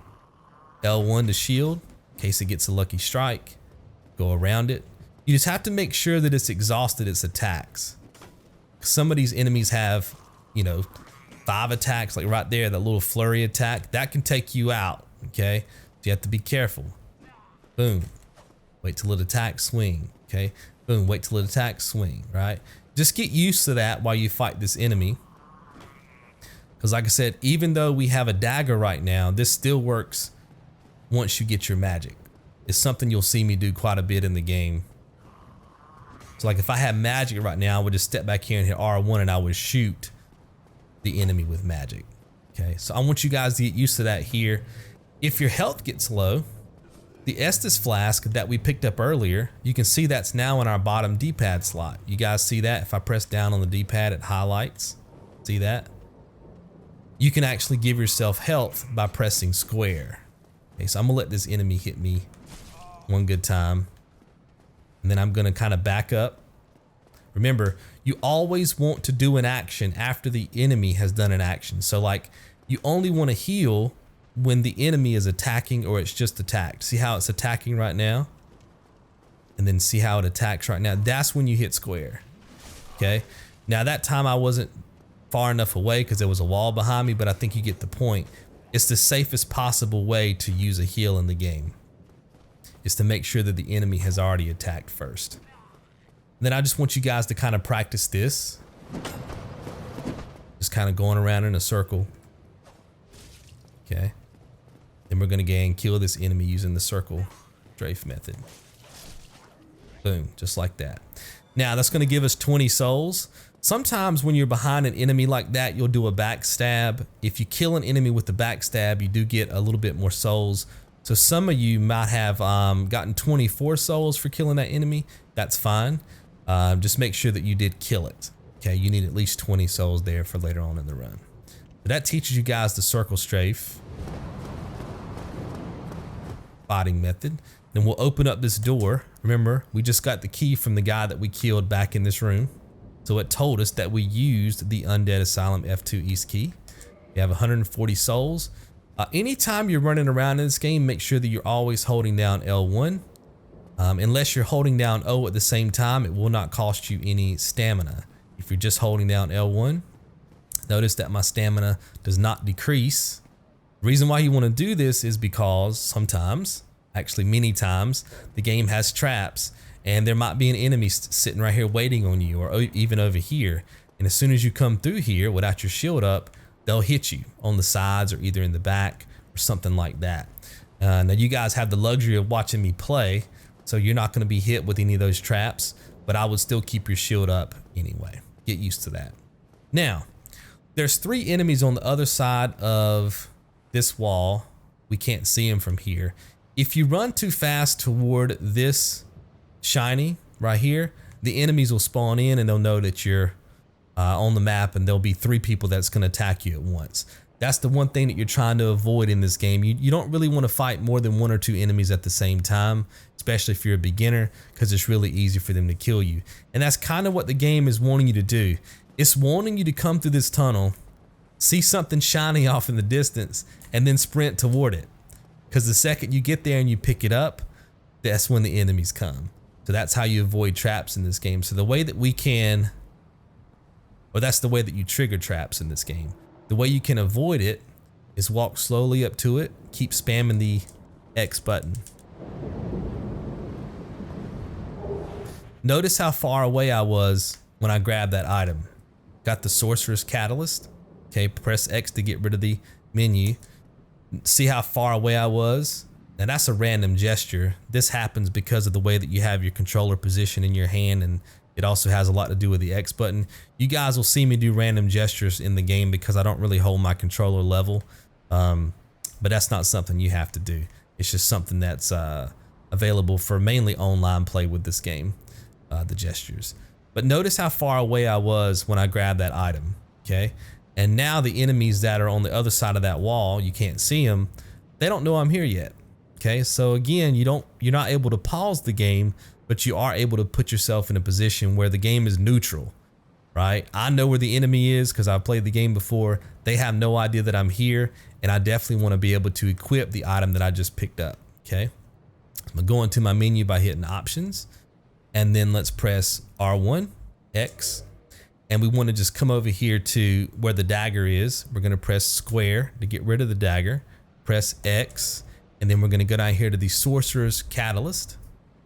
L1 to shield in case it gets a lucky strike. Go around it. You just have to make sure that it's exhausted its attacks. Some of these enemies have, you know, 5 attacks, like right there, that little flurry attack. That can take you out, okay? So you have to be careful. Boom. Wait till it attacks, swing, okay? Boom, wait till it attacks, swing, right? Just get used to that while you fight this enemy. Because like I said, even though we have a dagger right now, this still works once you get your magic. It's something you'll see me do quite a bit in the game. So like if I had magic right now, I would just step back here and hit R1 and I would shoot the enemy with magic. Okay, so I want you guys to get used to that here. If your health gets low, the Estus Flask that we picked up earlier, you can see that's now in our bottom D-pad slot. You guys see that? If I press down on the D-pad, it highlights. See that? You can actually give yourself health by pressing square. Okay, so I'm gonna let this enemy hit me one good time. And then I'm gonna kind of back up. Remember, you always want to do an action after the enemy has done an action. So like, you only want to heal when the enemy is attacking or it's just attacked. See how it's attacking right now? And then see how it attacks right now? That's when you hit square, okay? Now that time I wasn't far enough away because there was a wall behind me, but I think you get the point. It's the safest possible way to use a heal in the game, is to make sure that the enemy has already attacked first. And then I just want you guys to kind of practice this. Just kind of going around in a circle. Okay. Then we're gonna go and kill this enemy using the circle strafe method. Boom, just like that. Now that's gonna give us 20 souls. Sometimes when you're behind an enemy like that, you'll do a backstab. If you kill an enemy with the backstab, you do get a little bit more souls. So some of you might have gotten 24 souls for killing that enemy. That's fine. Just make sure that you did kill it. Okay, you need at least 20 souls there for later on in the run. But that teaches you guys the circle strafe fighting method. Then we'll open up this door. Remember, we just got the key from the guy that we killed back in this room. So it told us that we used the Undead Asylum F2 East key. We have 140 souls. Anytime you're running around in this game, make sure that you're always holding down L1. Unless you're holding down O at the same time, it will not cost you any stamina. If you're just holding down L1, notice that my stamina does not decrease. The reason why you want to do this is because sometimes, actually many times, the game has traps and there might be an enemy sitting right here waiting on you, or even over here. And as soon as you come through here without your shield up, they'll hit you on the sides or either in the back or something like that. Now you guys have the luxury of watching me play, so you're not going to be hit with any of those traps, but I would still keep your shield up anyway. Get used to that. Now, there's 3 enemies on the other side of this wall. We can't see them from here. If you run too fast toward this shiny right here, the enemies will spawn in and they'll know that you're on the map, and there'll be 3 people that's going to attack you at once. That's the one thing that you're trying to avoid in this game. You don't really want to fight more than 1 or 2 enemies at the same time, especially if you're a beginner, because it's really easy for them to kill you. And that's kind of what the game is wanting you to do. It's wanting you to come through this tunnel, see something shiny off in the distance, and then sprint toward it. Because the second you get there and you pick it up, that's when the enemies come. So that's how you avoid traps in this game. So the way that we can, or that's the way that you trigger traps in this game. The way you can avoid it is walk slowly up to it, keep spamming the X button. Notice how far away I was when I grabbed that item. Got the Sorcerer's Catalyst. Okay, press X to get rid of the menu. See how far away I was? Now that's a random gesture. This happens because of the way that you have your controller position in your hand and It also has a lot to do with the X button. You guys will see me do random gestures in the game because I don't really hold my controller level. But that's not something you have to do. It's just something that's available for mainly online play with this game, the gestures. But notice how far away I was when I grabbed that item, okay? And now the enemies that are on the other side of that wall, you can't see them, they don't know I'm here yet, okay? So again, you're not able to pause the game, but you are able to put yourself in a position where the game is neutral, right? I know where the enemy is because I've played the game before. They have no idea that I'm here, and I definitely want to be able to equip the item that I just picked up, okay? I'm gonna go into my menu by hitting options, and then let's press R1, X, and we want to just come over here to where the dagger is. We're gonna press square to get rid of the dagger, press X, and then we're gonna go down here to the Sorcerer's Catalyst,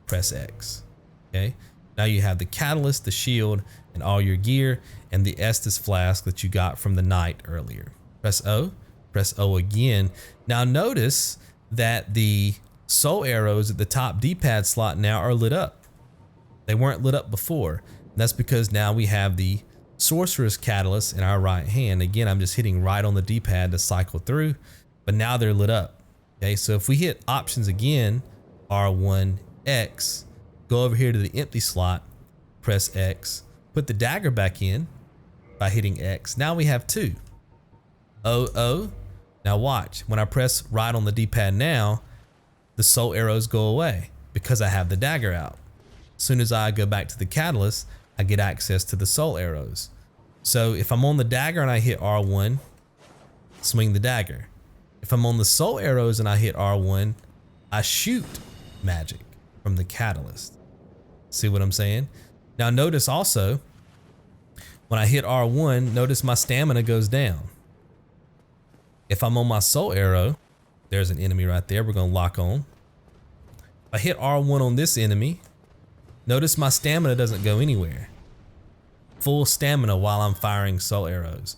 press X, okay? Now you have the Catalyst, the shield, and all your gear, and the Estus Flask that you got from the knight earlier. Press O again. Now notice that the soul arrows at the top D-pad slot now are lit up. They weren't lit up before. And that's because now we have the Sorcerer's Catalyst in our right hand. Again, I'm just hitting right on the D-pad to cycle through, but now they're lit up. Okay, so if we hit options again, R1, X, go over here to the empty slot, press X, put the dagger back in by hitting X. Now we have two. O. Now watch, when I press right on the D-pad now, the soul arrows go away because I have the dagger out. As soon as I go back to the catalyst, I get access to the soul arrows. So if I'm on the dagger and I hit R1, swing the dagger. If I'm on the soul arrows and I hit R1, I shoot magic from the catalyst. See what I'm saying? Now notice also, when I hit R1, notice my stamina goes down. If I'm on my soul arrow, there's an enemy right there, we're gonna lock on. If I hit R1 on this enemy, notice my stamina doesn't go anywhere. Full stamina while I'm firing soul arrows.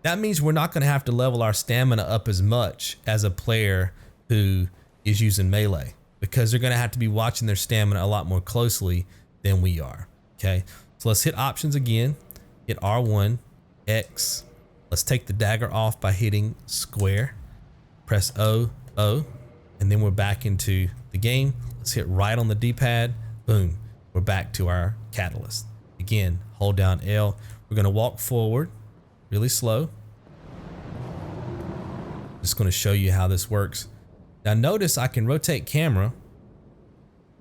That means we're not gonna have to level our stamina up as much as a player who is using melee, because they're gonna have to be watching their stamina a lot more closely than we are, okay? So let's hit options again, hit R1, X. Let's take the dagger off by hitting square, press O, and then we're back into the game. Let's hit right on the D-pad, boom, we're back to our catalyst. Again, hold down L. We're gonna walk forward really slow. Just gonna show you how this works. Now notice I can rotate camera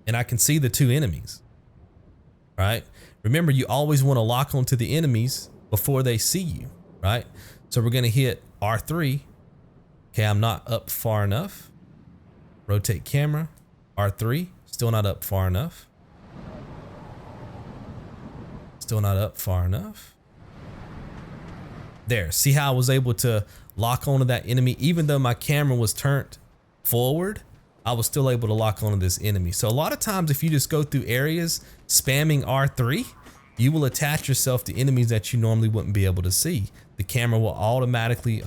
and I can see the two enemies, right? Remember, you always wanna lock onto the enemies before they see you, right? So we're gonna hit R3. Okay, I'm not up far enough. Rotate camera, R3, still not up far enough. Still not up far enough. There, see how I was able to lock onto that enemy? Even though my camera was turned forward, I was still able to lock onto this enemy. So a lot of times if you just go through areas spamming R3, you will attach yourself to enemies that you normally wouldn't be able to see. The camera will automatically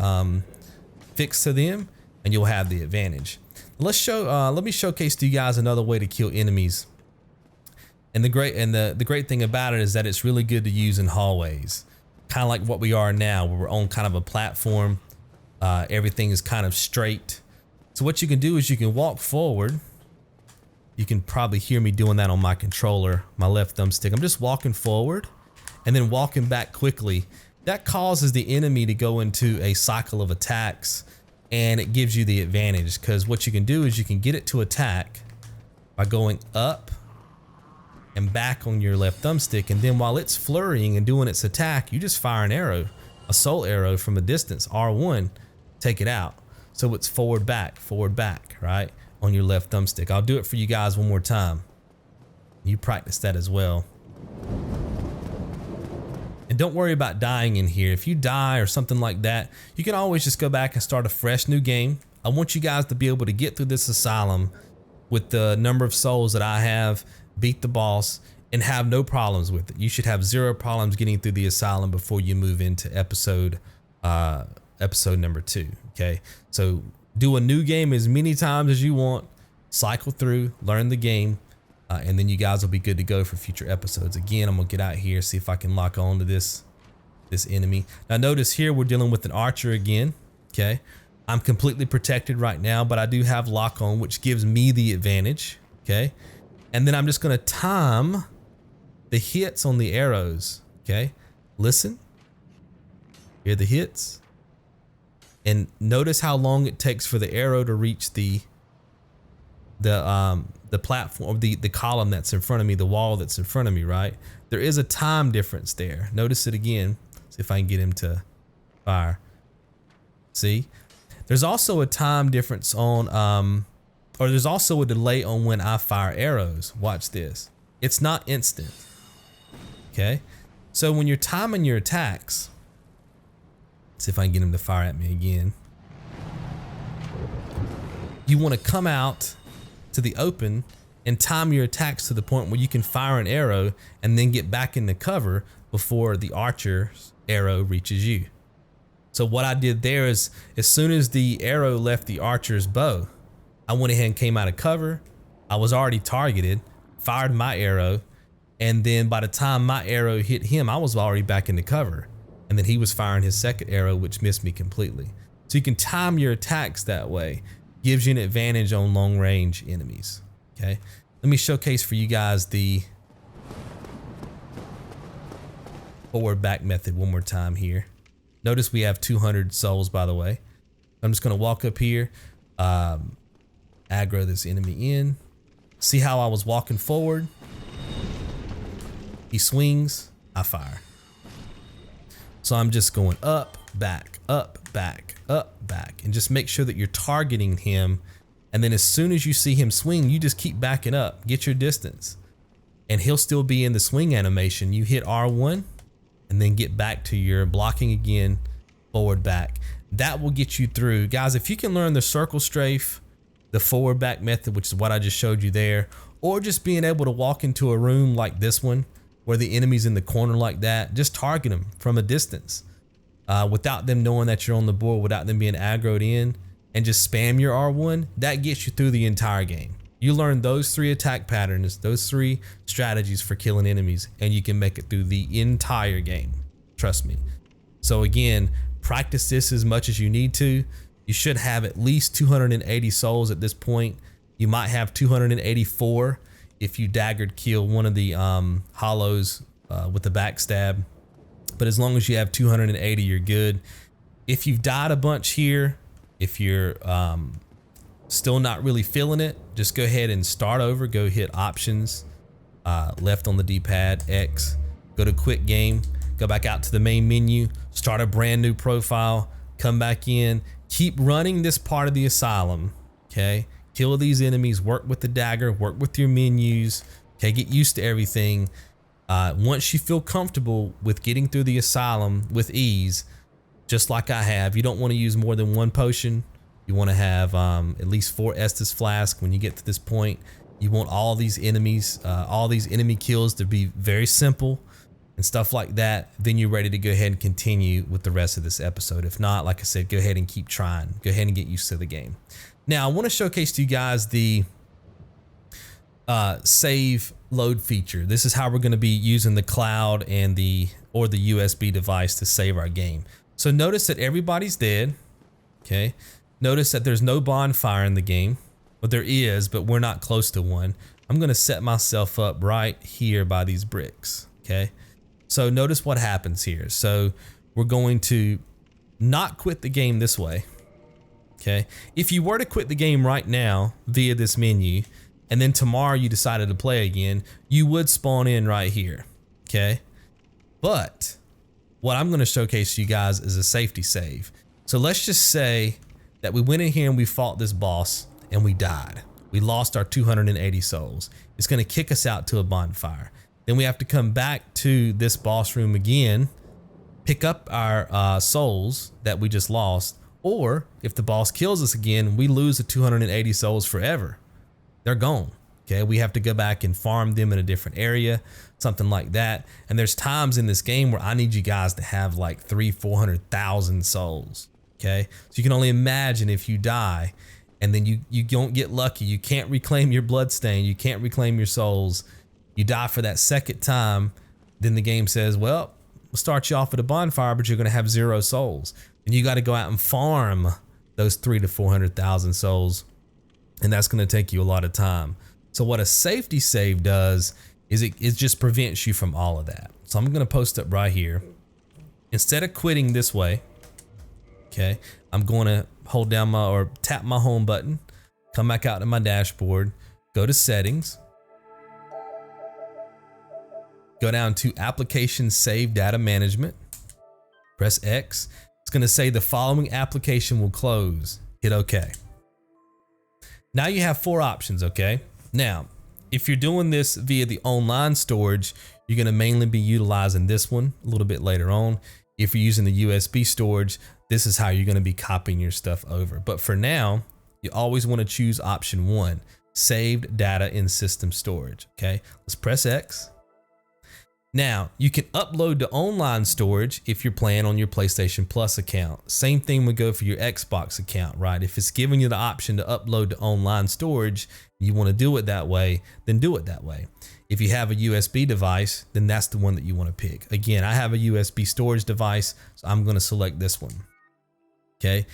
fix to them and you'll have the advantage. Let me showcase to you guys another way to kill enemies. And the great thing about it is that it's really good to use in hallways, kind of like what we are now, where we're on kind of a platform. Everything is kind of straight. So what you can do is you can walk forward. You can probably hear me doing that on my controller, my left thumbstick. I'm just walking forward and then walking back quickly. That causes the enemy to go into a cycle of attacks, and it gives you the advantage, because what you can do is you can get it to attack by going up and back on your left thumbstick, and then while it's flurrying and doing its attack, you just fire an arrow, a soul arrow from a distance, R1, take it out. So it's forward, back, right, on your left thumbstick. I'll do it for you guys one more time. You practice that as well. And don't worry about dying in here. If you die or something like that, you can always just go back and start a fresh new game. I want you guys to be able to get through this asylum with the number of souls that I have, beat the boss, and have no problems with it. You should have zero problems getting through the asylum before you move into episode number 2. Okay, so do a new game as many times as you want, cycle through, learn the game, and then you guys will be good to go for future episodes. Again, I'm gonna get out here, see if I can lock on to this enemy. Now notice here we're dealing with an archer again. Okay, I'm completely protected right now, but I do have lock on, which gives me the advantage. Okay, and then I'm just gonna time the hits on the arrows. Okay, listen, hear the hits, and notice how long it takes for the arrow to reach the platform, the column that's in front of me, the wall that's in front of me, right? There is a time difference there. Notice it again. See if I can get him to fire. See? There's also a time difference on, or there's also a delay on when I fire arrows. Watch this. It's not instant. Okay? So when you're timing your attacks, see if I can get him to fire at me again. You want to come out to the open and time your attacks to the point where you can fire an arrow and then get back into cover before the archer's arrow reaches you. So what I did there is, as soon as the arrow left the archer's bow, I went ahead and came out of cover. I was already targeted, fired my arrow, and then by the time my arrow hit him, I was already back into cover. And then he was firing his second arrow, which missed me completely. So you can time your attacks that way. Gives you an advantage on long range enemies. Okay, let me showcase for you guys the forward back method one more time here. Notice we have 200 souls, by the way. I'm just gonna walk up here, aggro this enemy in. See how I was walking forward? He swings, I fire. So I'm just going up, back, and just make sure that you're targeting him. And then as soon as you see him swing, you just keep backing up, get your distance, and he'll still be in the swing animation. You hit R1 and then get back to your blocking again, forward back. That will get you through. Guys, if you can learn the circle strafe, the forward back method, which is what I just showed you there, or just being able to walk into a room like this one where the enemy's in the corner like that, just target them from a distance. Without them knowing that you're on the board, without them being aggroed in, and just spam your R1, that gets you through the entire game. You learn those 3 attack patterns, those 3 strategies for killing enemies, and you can make it through the entire game. Trust me. So again, practice this as much as you need to. You should have at least 280 souls at this point. You might have 284 if you daggered kill one of the hollows with the backstab. But as long as you have 280, you're good. If you've died a bunch here, if you're still not really feeling it, just go ahead and start over. Go hit options, left on the D-pad, X, go to quick game, go back out to the main menu, start a brand new profile, come back in, keep running this part of the asylum, okay? Kill these enemies, work with the dagger, work with your menus, okay? Get used to everything. Once you feel comfortable with getting through the asylum with ease, just like I have, you don't want to use more than 1 potion. You want to have at least 4 Estus Flask when you get to this point. You want all these enemies, all these enemy kills to be very simple and stuff like that. Then you're ready to go ahead and continue with the rest of this episode. If not, like I said, go ahead and keep trying. Go ahead and get used to the game. Now, I want to showcase to you guys the save load feature. This is how we're going to be using the cloud and the USB device to save our game. So notice that everybody's dead. Okay. Notice that there's no bonfire in the game. Well, there is, but we're not close to one. I'm going to set myself up right here by these bricks. Okay. So notice what happens here. So we're going to not quit the game this way. Okay. If you were to quit the game right now via this menu, and then tomorrow you decided to play again, you would spawn in right here. Okay. But what I'm going to showcase to you guys is a safety save. So let's just say that we went in here and we fought this boss and we died. We lost our 280 souls. It's going to kick us out to a bonfire. Then we have to come back to this boss room again, pick up our souls that we just lost. Or if the boss kills us again, we lose the 280 souls forever. They're gone. Okay, we have to go back and farm them in a different area, something like that. And there's times in this game where I need you guys to have like 300,000-400,000 souls. Okay, so you can only imagine if you die and then you don't get lucky. You can't reclaim your bloodstain. You can't reclaim your souls. You die for that second time. Then the game says, well, we'll start you off with a bonfire, but you're going to have 0 souls. And you got to go out and farm those 300,000 to 400,000 souls. And that's going to take you a lot of time. So what a safety save does is it just prevents you from all of that. So I'm going to post up right here. Instead of quitting this way, okay, I'm going to hold down or tap my home button, come back out to my dashboard, go to settings, go down to application save data management, press X. It's going to say the following application will close. Hit OK. Now you have 4 options, okay? Now, if you're doing this via the online storage, you're going to mainly be utilizing this one a little bit later on. If you're using the USB storage, this is how you're going to be copying your stuff over. But for now, you always want to choose option 1, saved data in system storage, okay? Let's press X. Now, you can upload to online storage if you're playing on your PlayStation Plus account. Same thing would go for your Xbox account, right? If it's giving you the option to upload to online storage, you want to do it that way, then do it that way. If you have a USB device, then that's the one that you want to pick. Again, I have a USB storage device, so I'm going to select this one, okay?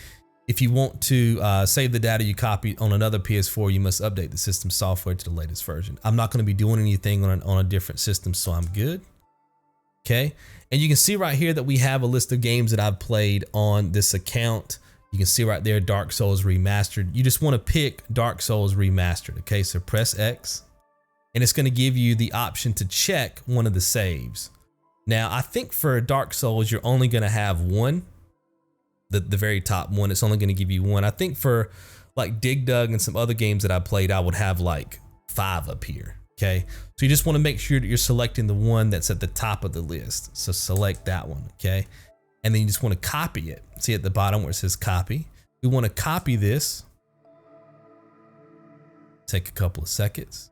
If you want to save the data you copied on another PS4, you must update the system software to the latest version. I'm not going to be doing anything on a different system, so I'm good. Okay, and you can see right here that we have a list of games that I've played on this account. You can see right there, Dark Souls Remastered. You just want to pick Dark Souls Remastered. Okay, so press X, and it's going to give you the option to check one of the saves. Now, I think for Dark Souls, you're only going to have one. The very top one, it's only going to give you one. I think for like Dig Dug and some other games that I played, I would have like 5 up here. Okay, so you just want to make sure that you're selecting the one that's at the top of the list. So select that one, okay? And then you just want to copy it. See at the bottom where it says copy. We want to copy this. Take a couple of seconds.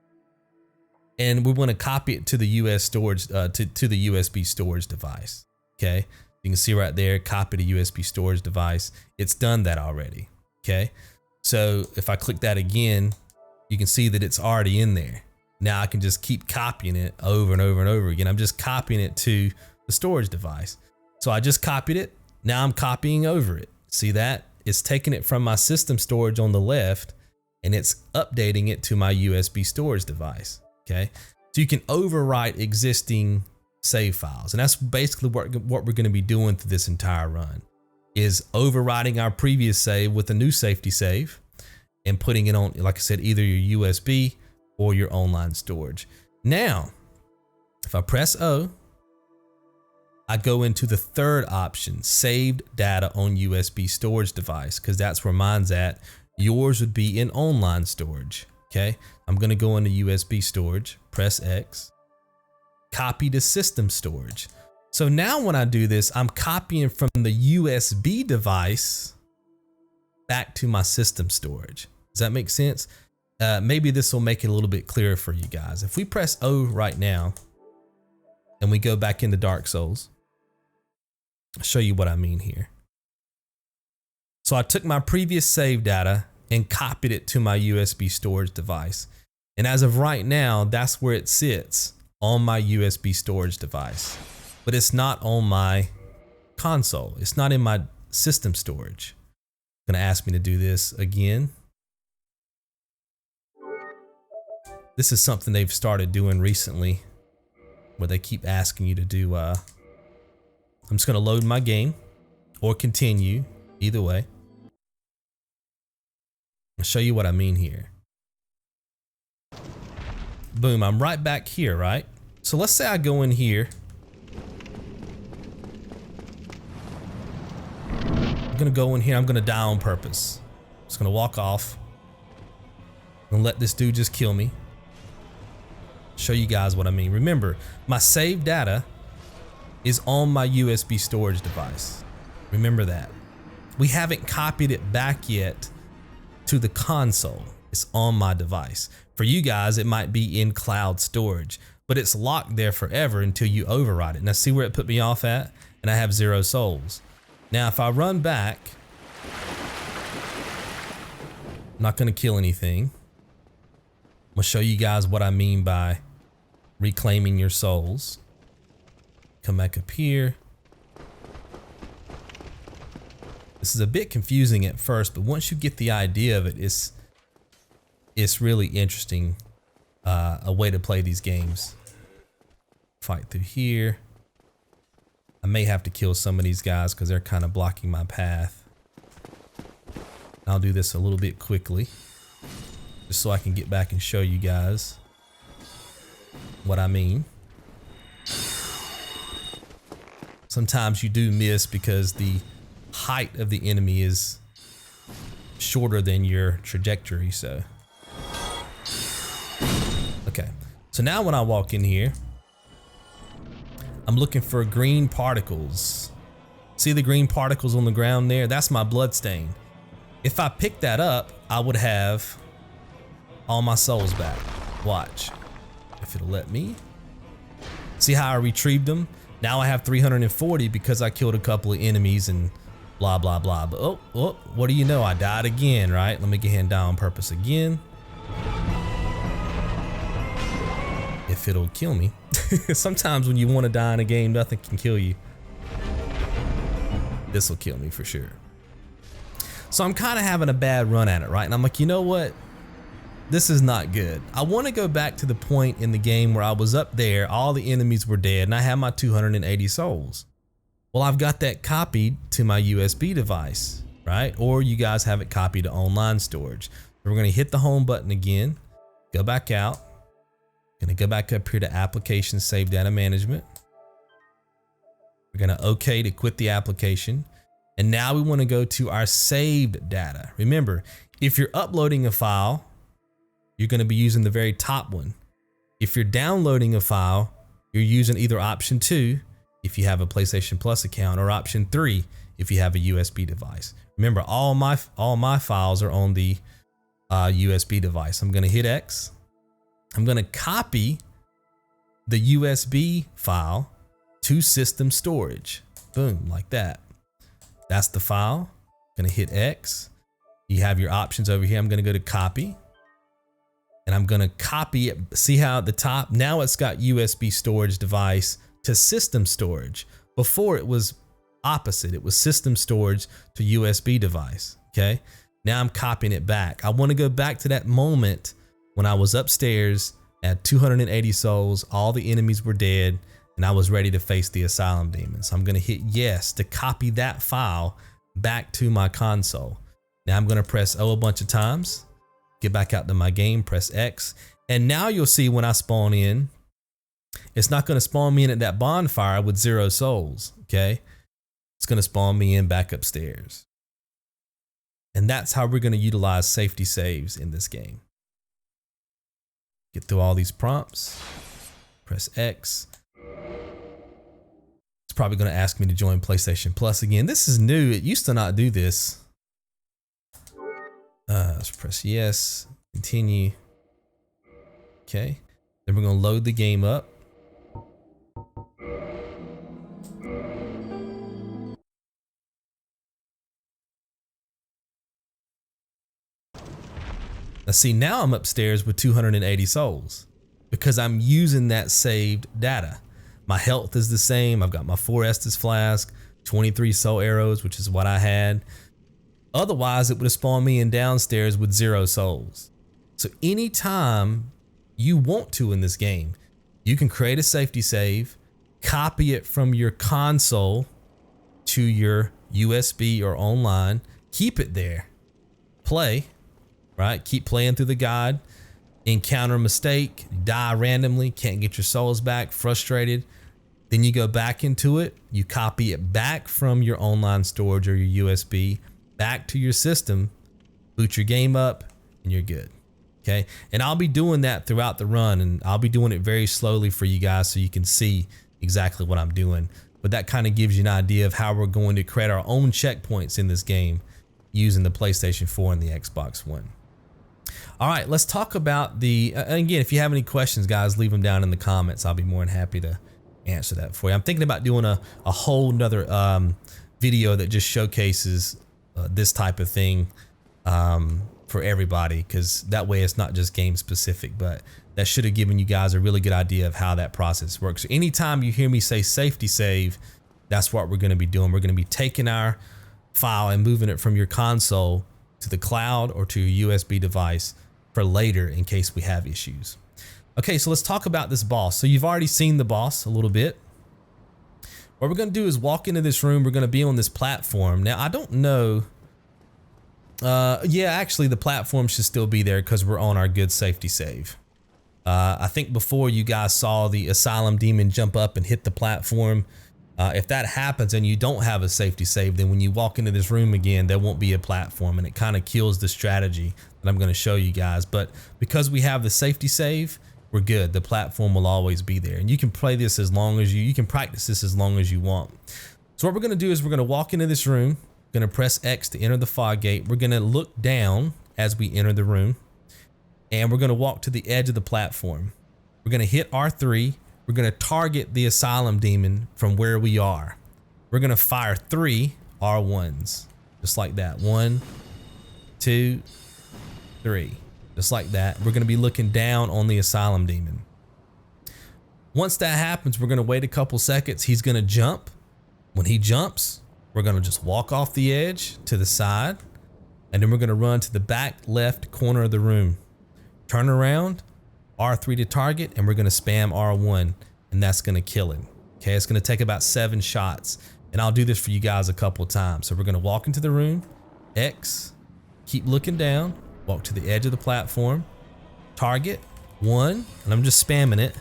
And we want to copy it to the US storage, to the USB storage device, okay? You can see right there, copy to USB storage device. It's done that already, okay? So if I click that again, you can see that it's already in there. Now I can just keep copying it over and over and over again. I'm just copying it to the storage device. So I just copied it. Now I'm copying over it. See that? It's taking it from my system storage on the left and it's updating it to my USB storage device. Okay. So you can overwrite existing save files. And that's basically what we're going to be doing through this entire run is overriding our previous save with a new safety save and putting it on, like I said, either your USB or your online storage. Now, if I press O, I go into the third option, saved data on USB storage device, because that's where mine's at. Yours would be in online storage, okay? I'm gonna go into USB storage, press X, copy to system storage. So now when I do this, I'm copying from the USB device back to my system storage. Does that make sense? Maybe this will make it a little bit clearer for you guys. If we press O right now and we go back into Dark Souls, I'll show you what I mean here. So I took my previous save data and copied it to my USB storage device. And as of right now, that's where it sits on my USB storage device, but it's not on my console. It's not in my system storage. It's gonna ask me to do this again. This is something they've started doing recently where they keep asking you to do, I'm just gonna load my game or continue, either way. I'll show you what I mean here. Boom, I'm right back here, right? So let's say I go in here. I'm gonna go in here, I'm gonna die on purpose. Just gonna walk off. I'm gonna let this dude just kill me. Show you guys what I mean. Remember, my save data is on my USB storage device. Remember that. We haven't copied it back yet to the console. It's on my device. For you guys, it might be in cloud storage, but it's locked there forever until you override it. Now see where it put me off at? And I have 0 souls. Now if I run back, I'm not going to kill anything. I'm going to show you guys what I mean by reclaiming your souls. Come back up here. This is a bit confusing at first, but once you get the idea of it, it's really interesting. A way to play these games. Fight through here. I may have to kill some of these guys because they're kind of blocking my path. I'll do this a little bit quickly, just so I can get back and show you guys what I mean. Sometimes you do miss because the height of the enemy is shorter than your trajectory, so. Okay, so now when I walk in here, I'm looking for green particles. See the green particles on the ground there? That's my blood stain. If I pick that up, I would have all my souls back. Watch, if it'll let me. See how I retrieved them? Now I have 340 because I killed a couple of enemies and blah, blah, blah. But oh, what do you know? I died again, right? Let me go ahead and die on purpose again. If it'll kill me. Sometimes when you want to die in a game, nothing can kill you. This will kill me for sure. So I'm kind of having a bad run at it, right? And I'm like, you know what? This is not good. I want to go back to the point in the game where I was up there, all the enemies were dead, and I had my 280 souls. Well, I've got that copied to my USB device, right? Or you guys have it copied to online storage. We're going to hit the home button again, go back out. Going to go back up here to Application Save Data Management. We're going to OK to quit the application. And now we want to go to our saved data. Remember, if you're uploading a file, you're going to be using the very top one. If you're downloading a file, you're using either option 2 if you have a PlayStation Plus account, or option 3 if you have a USB device. Remember, all my files are on the USB device. I'm going to hit X. I'm going to copy the USB file to system storage. Boom, like that. That's the file. Going to hit X. You have your options over here. I'm going to go to copy. And I'm going to copy it. See how at the top, now it's got USB storage device to system storage. Before it was opposite. It was system storage to USB device. Okay. Now I'm copying it back. I want to go back to that moment when I was upstairs at 280 souls, all the enemies were dead, and I was ready to face the Asylum demon. So I'm going to hit yes to copy that file back to my console. Now I'm going to press O a bunch of times, get back out to my game, press X, and now you'll see when I spawn in, it's not going to spawn me in at that bonfire with 0 souls, okay? It's going to spawn me in back upstairs. And that's how we're going to utilize safety saves in this game. Get through all these prompts, press X. It's probably going to ask me to join PlayStation Plus again. This is new. It used to not do this. Let's press yes, continue. Okay. Then we're going to load the game up. Now see, now I'm upstairs with 280 souls because I'm using that saved data. My health is the same. I've got my 4 Estus Flask, 23 soul arrows, which is what I had. Otherwise, it would have spawned me in downstairs with 0 souls. So anytime you want to in this game, you can create a safety save, copy it from your console to your USB or online, keep it there, play, right? Keep playing through the guide, encounter a mistake, die randomly, can't get your souls back, frustrated. Then you go back into it, you copy it back from your online storage or your USB back to your system, boot your game up, and you're good. Okay. And I'll be doing that throughout the run, and I'll be doing it very slowly for you guys so you can see exactly what I'm doing. But that kind of gives you an idea of how we're going to create our own checkpoints in this game using the PlayStation 4 and the Xbox One. All right, let's talk about the, again, if you have any questions, guys, leave them down in the comments. I'll be more than happy to answer that for you. I'm thinking about doing a whole nother video that just showcases this type of thing for everybody, because that way it's not just game specific, but that should have given you guys a really good idea of how that process works. So anytime you hear me say safety save, that's what we're going to be doing. We're going to be taking our file and moving it from your console to the cloud or to your USB device for later in case we have issues. Okay, so let's talk about this boss. So you've already seen the boss a little bit. What we're going to do is walk into this room. We're going to be on this platform. Now, I don't know. Yeah, actually the platform should still be there because we're on our good safety save. I think before you guys saw the Asylum demon jump up and hit the platform. If that happens and you don't have a safety save, then when you walk into this room again, there won't be a platform, and it kind of kills the strategy that I'm going to show you guys. But because we have the safety save, we're good. The platform will always be there, and you can play this as long as you can practice this as long as you want. So what we're going to do is we're going to walk into this room, going to press X to enter the fog gate. We're going to look down as we enter the room, and we're going to walk to the edge of the platform. We're going to hit R3. We're going to target the Asylum demon from where we are. We're going to fire 3 R1s, just like that. 1, 2, 3, just like that. We're going to be looking down on the Asylum demon. Once that happens, we're going to wait a couple seconds. He's going to jump. When he jumps, we're going to just walk off the edge to the side, and then we're going to run to the back left corner of the room. Turn around, R3 to target, and we're going to spam R1, and that's going to kill him. Okay, it's going to take about 7 shots, and I'll do this for you guys a couple times. So we're going to walk into the room, X, keep looking down, walk to the edge of the platform, target, 1, and I'm just spamming it,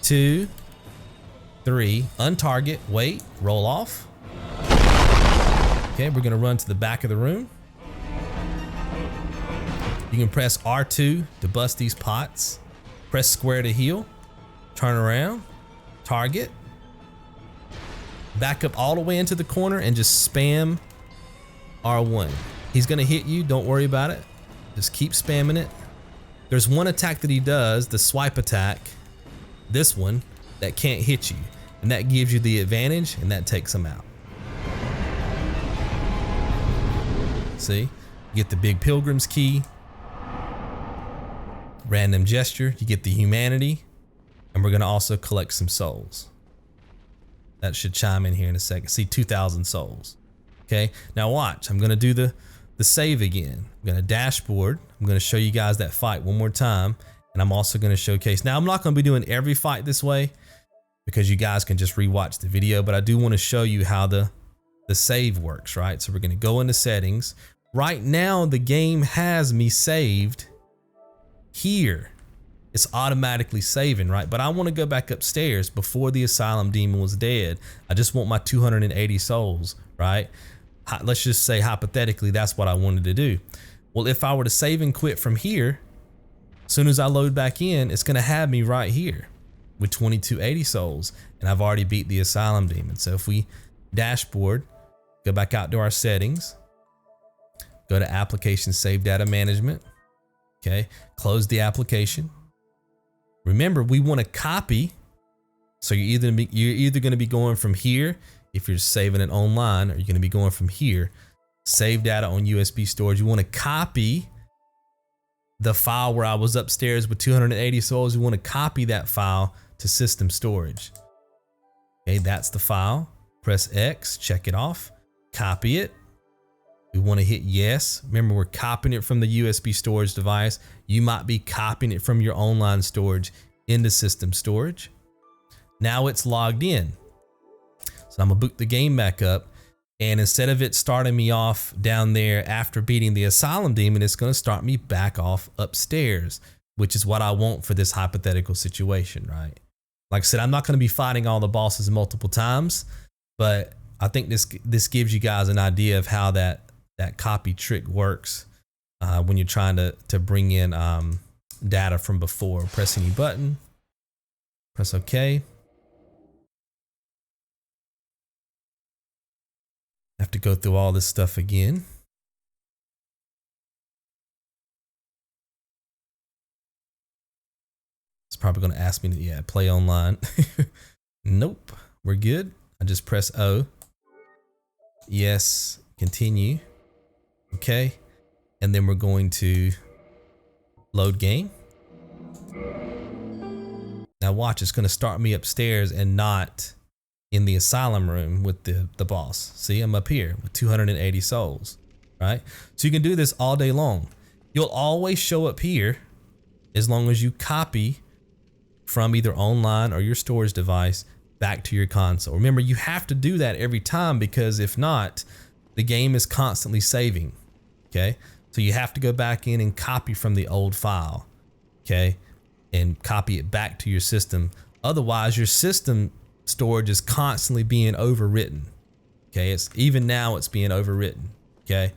2, 3, untarget, wait, roll off. Okay, we're going to run to the back of the room. You can press R2 to bust these pots. Press square to heal, turn around, target, back up all the way into the corner and just spam R1. He's gonna hit you, don't worry about it. Just keep spamming it. There's one attack that he does, the swipe attack, this one, that can't hit you. And that gives you the advantage, and that takes him out. See, you get the big pilgrim's key. Random gesture, you get the humanity, and we're going to also collect some souls. That should chime in here in a second. See, 2,000 souls. Okay, now watch. I'm going to do the save again. I'm going to dashboard. I'm going to show you guys that fight one more time, and I'm also going to showcase. Now, I'm not going to be doing every fight this way because you guys can just rewatch the video, but I do want to show you how the save works, right? So we're going to go into settings. Right now, the game has me saved here. It's automatically saving, right? But I want to go back upstairs before the Asylum demon was dead. I just want my 280 souls, right? Let's just say hypothetically that's what I wanted to do. Well, if I were to save and quit from here, as soon as I load back in, it's going to have me right here with 2280 souls, and I've already beat the Asylum demon. So if we dashboard, go back out to our settings, go to application save data management. Okay, close the application. Remember, we want to copy. So you're either going to be going from here if you're saving it online, or you're going to be going from here, save data on USB storage. You want to copy the file where I was upstairs with 280 souls. You want to copy that file to system storage. Okay, that's the file. Press X, check it off, copy it. We want to hit yes. Remember, we're copying it from the USB storage device. You might be copying it from your online storage into system storage. Now it's logged in. So I'm gonna boot the game back up, and instead of it starting me off down there after beating the Asylum demon, it's gonna start me back off upstairs, which is what I want for this hypothetical situation, right? Like I said, I'm not gonna be fighting all the bosses multiple times, but I think this gives you guys an idea of how that copy trick works when you're trying to bring in data from before. Press any button, press OK. Have to go through all this stuff again. It's probably going to ask me to, play online. Nope, we're good. I just press O. Yes, continue. Okay, and then we're going to load game. Now watch, it's going to start me upstairs and not in the asylum room with the boss. See, I'm up here with 280 souls, right? So you can do this all day long. You'll always show up here as long as you copy from either online or your storage device back to your console. Remember, you have to do that every time, because if not, the game is constantly saving, okay? So you have to go back in and copy from the old file, okay? And copy it back to your system. Otherwise, your system storage is constantly being overwritten, okay? Even now it's being overwritten, okay?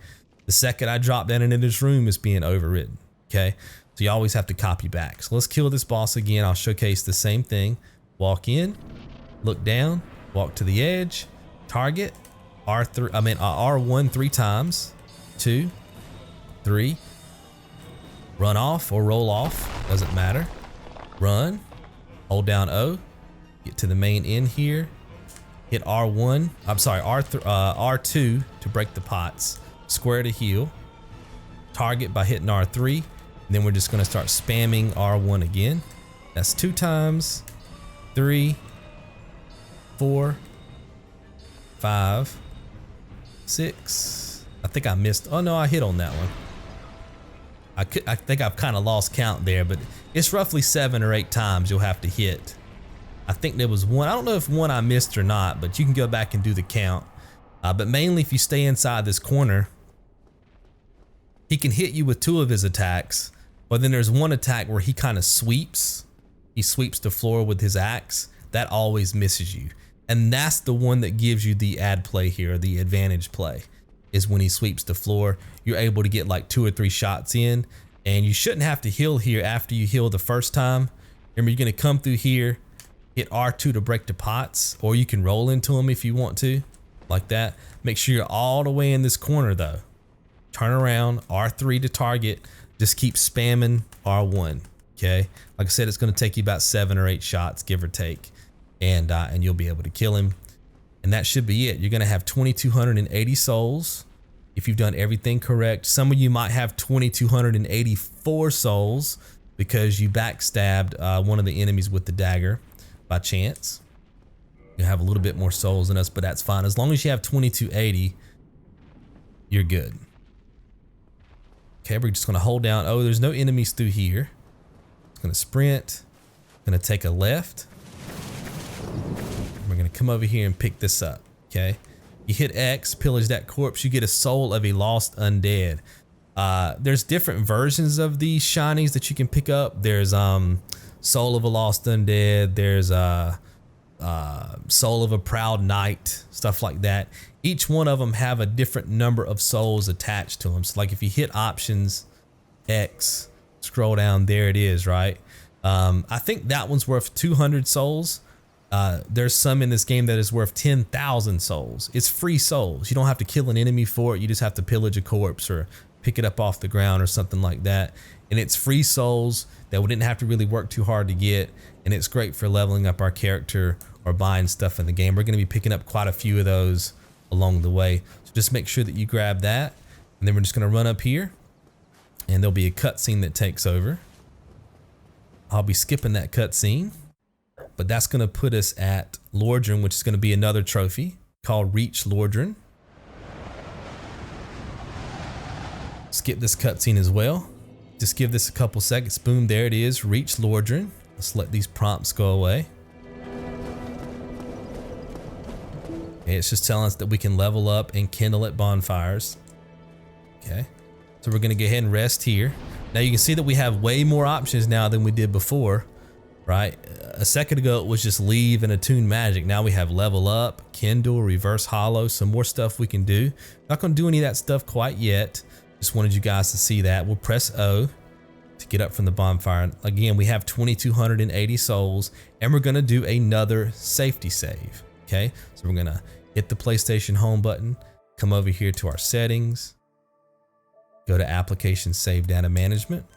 The second I drop down into this room, it's being overwritten, okay? So you always have to copy back. So let's kill this boss again. I'll showcase the same thing. Walk in, look down, walk to the edge, target, R1 3 times, 2, 3, run off or roll off, doesn't matter. Run, hold down O, get to the main end here, hit R1, R2 to break the pots, square to heal, target by hitting R3, and then we're just gonna start spamming R1 again. That's 2 times, 3, 4, 5, 6. I think I missed, oh no, I hit on that one. I think I've kind of lost count there, but it's roughly 7 or 8 times you'll have to hit. I think there was one, I don't know if one I missed or not, but you can go back and do the count. But mainly if you stay inside this corner, he can hit you with 2 of his attacks, but then there's one attack where he kind of sweeps. He sweeps the floor with his axe. That always misses you. And that's the one that gives you the ad play here, the advantage play, is when he sweeps the floor. You're able to get like 2 or 3 shots in, and you shouldn't have to heal here after you heal the first time. Remember, you're gonna come through here, hit R2 to break the pots, or you can roll into them if you want to, like that. Make sure you're all the way in this corner though. Turn around, R3 to target, just keep spamming R1, okay? Like I said, it's gonna take you about 7 or 8 shots, give or take, and you'll be able to kill him. And that should be it. You're gonna have 2,280 souls if you've done everything correct. Some of you might have 2,284 souls because you backstabbed one of the enemies with the dagger by chance. You have a little bit more souls than us, but that's fine. As long as you have 2,280, you're good. Okay, we're just gonna hold down. Oh, there's no enemies through here. Gonna sprint, gonna take a left. We're gonna come over here and pick this up, okay? You hit X, pillage that corpse, you get a soul of a lost undead. There's different versions of these shinies that you can pick up. There's soul of a lost undead, there's soul of a proud knight, stuff like that. Each one of them have a different number of souls attached to them. So like if you hit options X, scroll down, there it is, right? I think that one's worth 200 souls. There's some in this game that is worth 10,000 souls. It's free souls. You don't have to kill an enemy for it. You just have to pillage a corpse or pick it up off the ground or something like that. And it's free souls that we didn't have to really work too hard to get. And it's great for leveling up our character or buying stuff in the game. We're going to be picking up quite a few of those along the way. So just make sure that you grab that. And then we're just going to run up here and there'll be a cutscene that takes over. I'll be skipping that cutscene. But that's going to put us at Lordran, which is going to be another trophy called Reach Lordran. Skip this cutscene as well. Just give this a couple seconds. Boom, there it is. Reach Lordran. Let's let these prompts go away. Okay, it's just telling us that we can level up and kindle at bonfires. Okay, so we're going to go ahead and rest here. Now you can see that we have way more options now than we did before. Right, a second ago it was just leave and attune magic. Now we have level up, kindle, reverse hollow, some more stuff we can do. Not gonna do any of that stuff quite yet. Just wanted you guys to see that. We'll press O to get up from the bonfire. Again, we have 2,280 souls, and we're gonna do another safety save. Okay, so we're gonna hit the PlayStation home button, come over here to our settings, go to application save data management.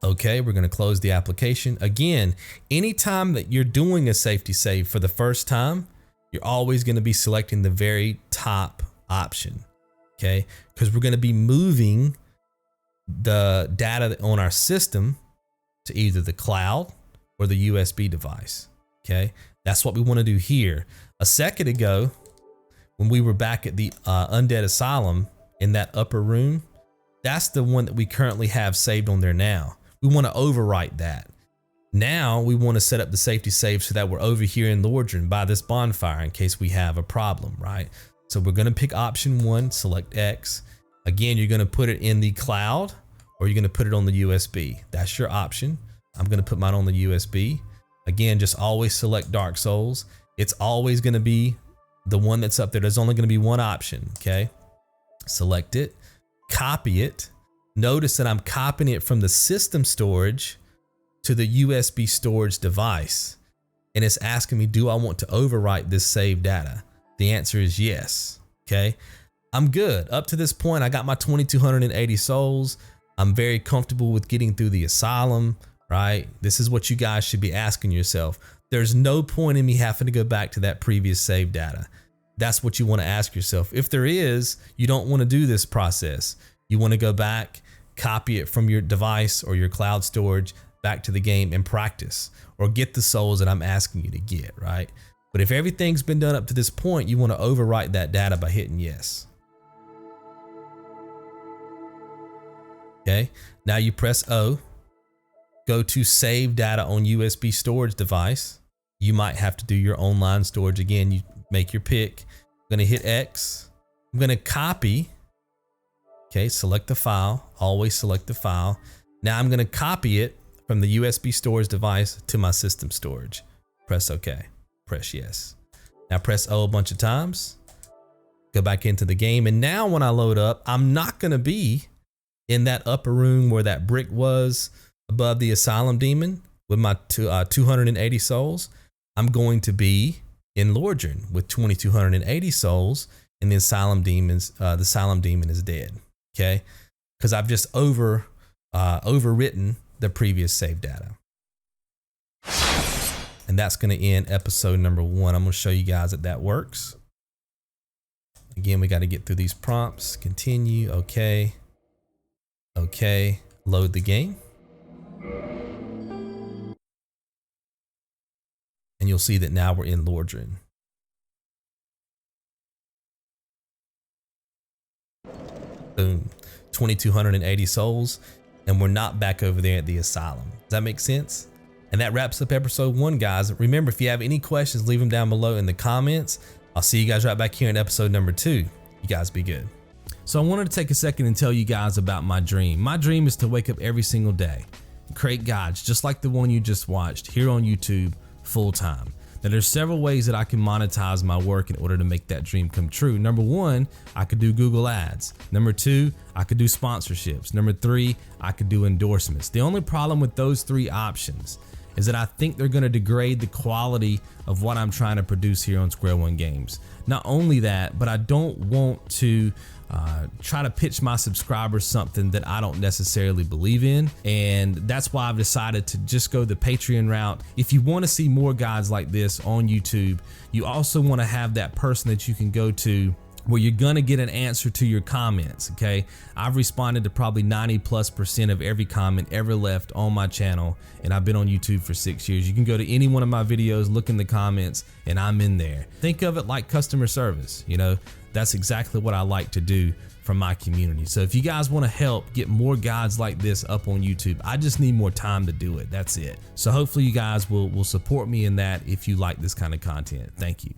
Okay, we're going to close the application. Again, anytime that you're doing a safety save for the first time, you're always going to be selecting the very top option. okay? Because we're going to be moving the data on our system to either the cloud or the USB device, okay? That's what we want to do here. A second ago, when we were back at the Undead Asylum in that upper room, that's the one that we currently have saved on there now. We want to overwrite that. Now we want to set up the safety save so that we're over here in Lordran by this bonfire in case we have a problem, right? So we're going to pick option 1, select X. Again, you're going to put it in the cloud or you're going to put it on the USB. That's your option. I'm going to put mine on the USB. Again, just always select Dark Souls. It's always going to be the one that's up there. There's only going to be one option, okay? Select it, copy it. Notice that I'm copying it from the system storage to the USB storage device. And it's asking me, do I want to overwrite this saved data? The answer is yes, okay? I'm good. Up to this point, I got my 2,280 souls. I'm very comfortable with getting through the Asylum, right? This is what you guys should be asking yourself. There's no point in me having to go back to that previous save data. That's what you want to ask yourself. If there is, you don't want to do this process. You want to go back, copy it from your device or your cloud storage back to the game and practice or get the souls that I'm asking you to get, right? But if everything's been done up to this point, you want to overwrite that data by hitting yes. Okay, now you press O, go to save data on USB storage device. You might have to do your online storage again. You make your pick. I'm gonna hit X. I'm gonna copy. Okay, select the file, always select the file. Now I'm gonna copy it from the USB storage device to my system storage. Press OK, press yes. Now press O a bunch of times, go back into the game. And now when I load up, I'm not gonna be in that upper room where that brick was above the Asylum demon with my 280 souls. I'm going to be in Lordran with 2,280 souls, and the Asylum demon is dead. Okay, because I've just overwritten the previous save data, and that's going to end episode number 1. I'm going to show you guys that works. Again, we got to get through these prompts. Continue. Okay. Okay. Load the game. And you'll see that now we're in Lordran. Boom, 2,280 souls, and we're not back over there at the Asylum. Does that make sense? And that wraps up episode 1, guys. Remember, if you have any questions, leave them down below in the comments. I'll see you guys right back here in episode number 2. You guys be good. So I wanted to take a second and tell you guys about my dream. My dream is to wake up every single day and create guides just like the one you just watched here on YouTube full time. Now there's several ways that I can monetize my work in order to make that dream come true. Number 1, I could do Google ads. Number 2, I could do sponsorships. Number 3, I could do endorsements. The only problem with those 3 options is that I think they're going to degrade the quality of what I'm trying to produce here on Square One Games. Not only that, but I don't want to try to pitch my subscribers something that I don't necessarily believe in, and that's why I've decided to just go the Patreon route. If you want to see more guides like this on YouTube, you also want to have that person that you can go to where you're gonna get an answer to your comments, okay? I've responded to probably 90+% of every comment ever left on my channel, and I've been on YouTube for 6 years. You can go to any one of my videos, look in the comments, and I'm in there. Think of it like customer service, you know? That's exactly what I like to do from my community. So if you guys wanna help get more guides like this up on YouTube, I just need more time to do it, that's it. So hopefully you guys will support me in that if you like this kind of content. Thank you.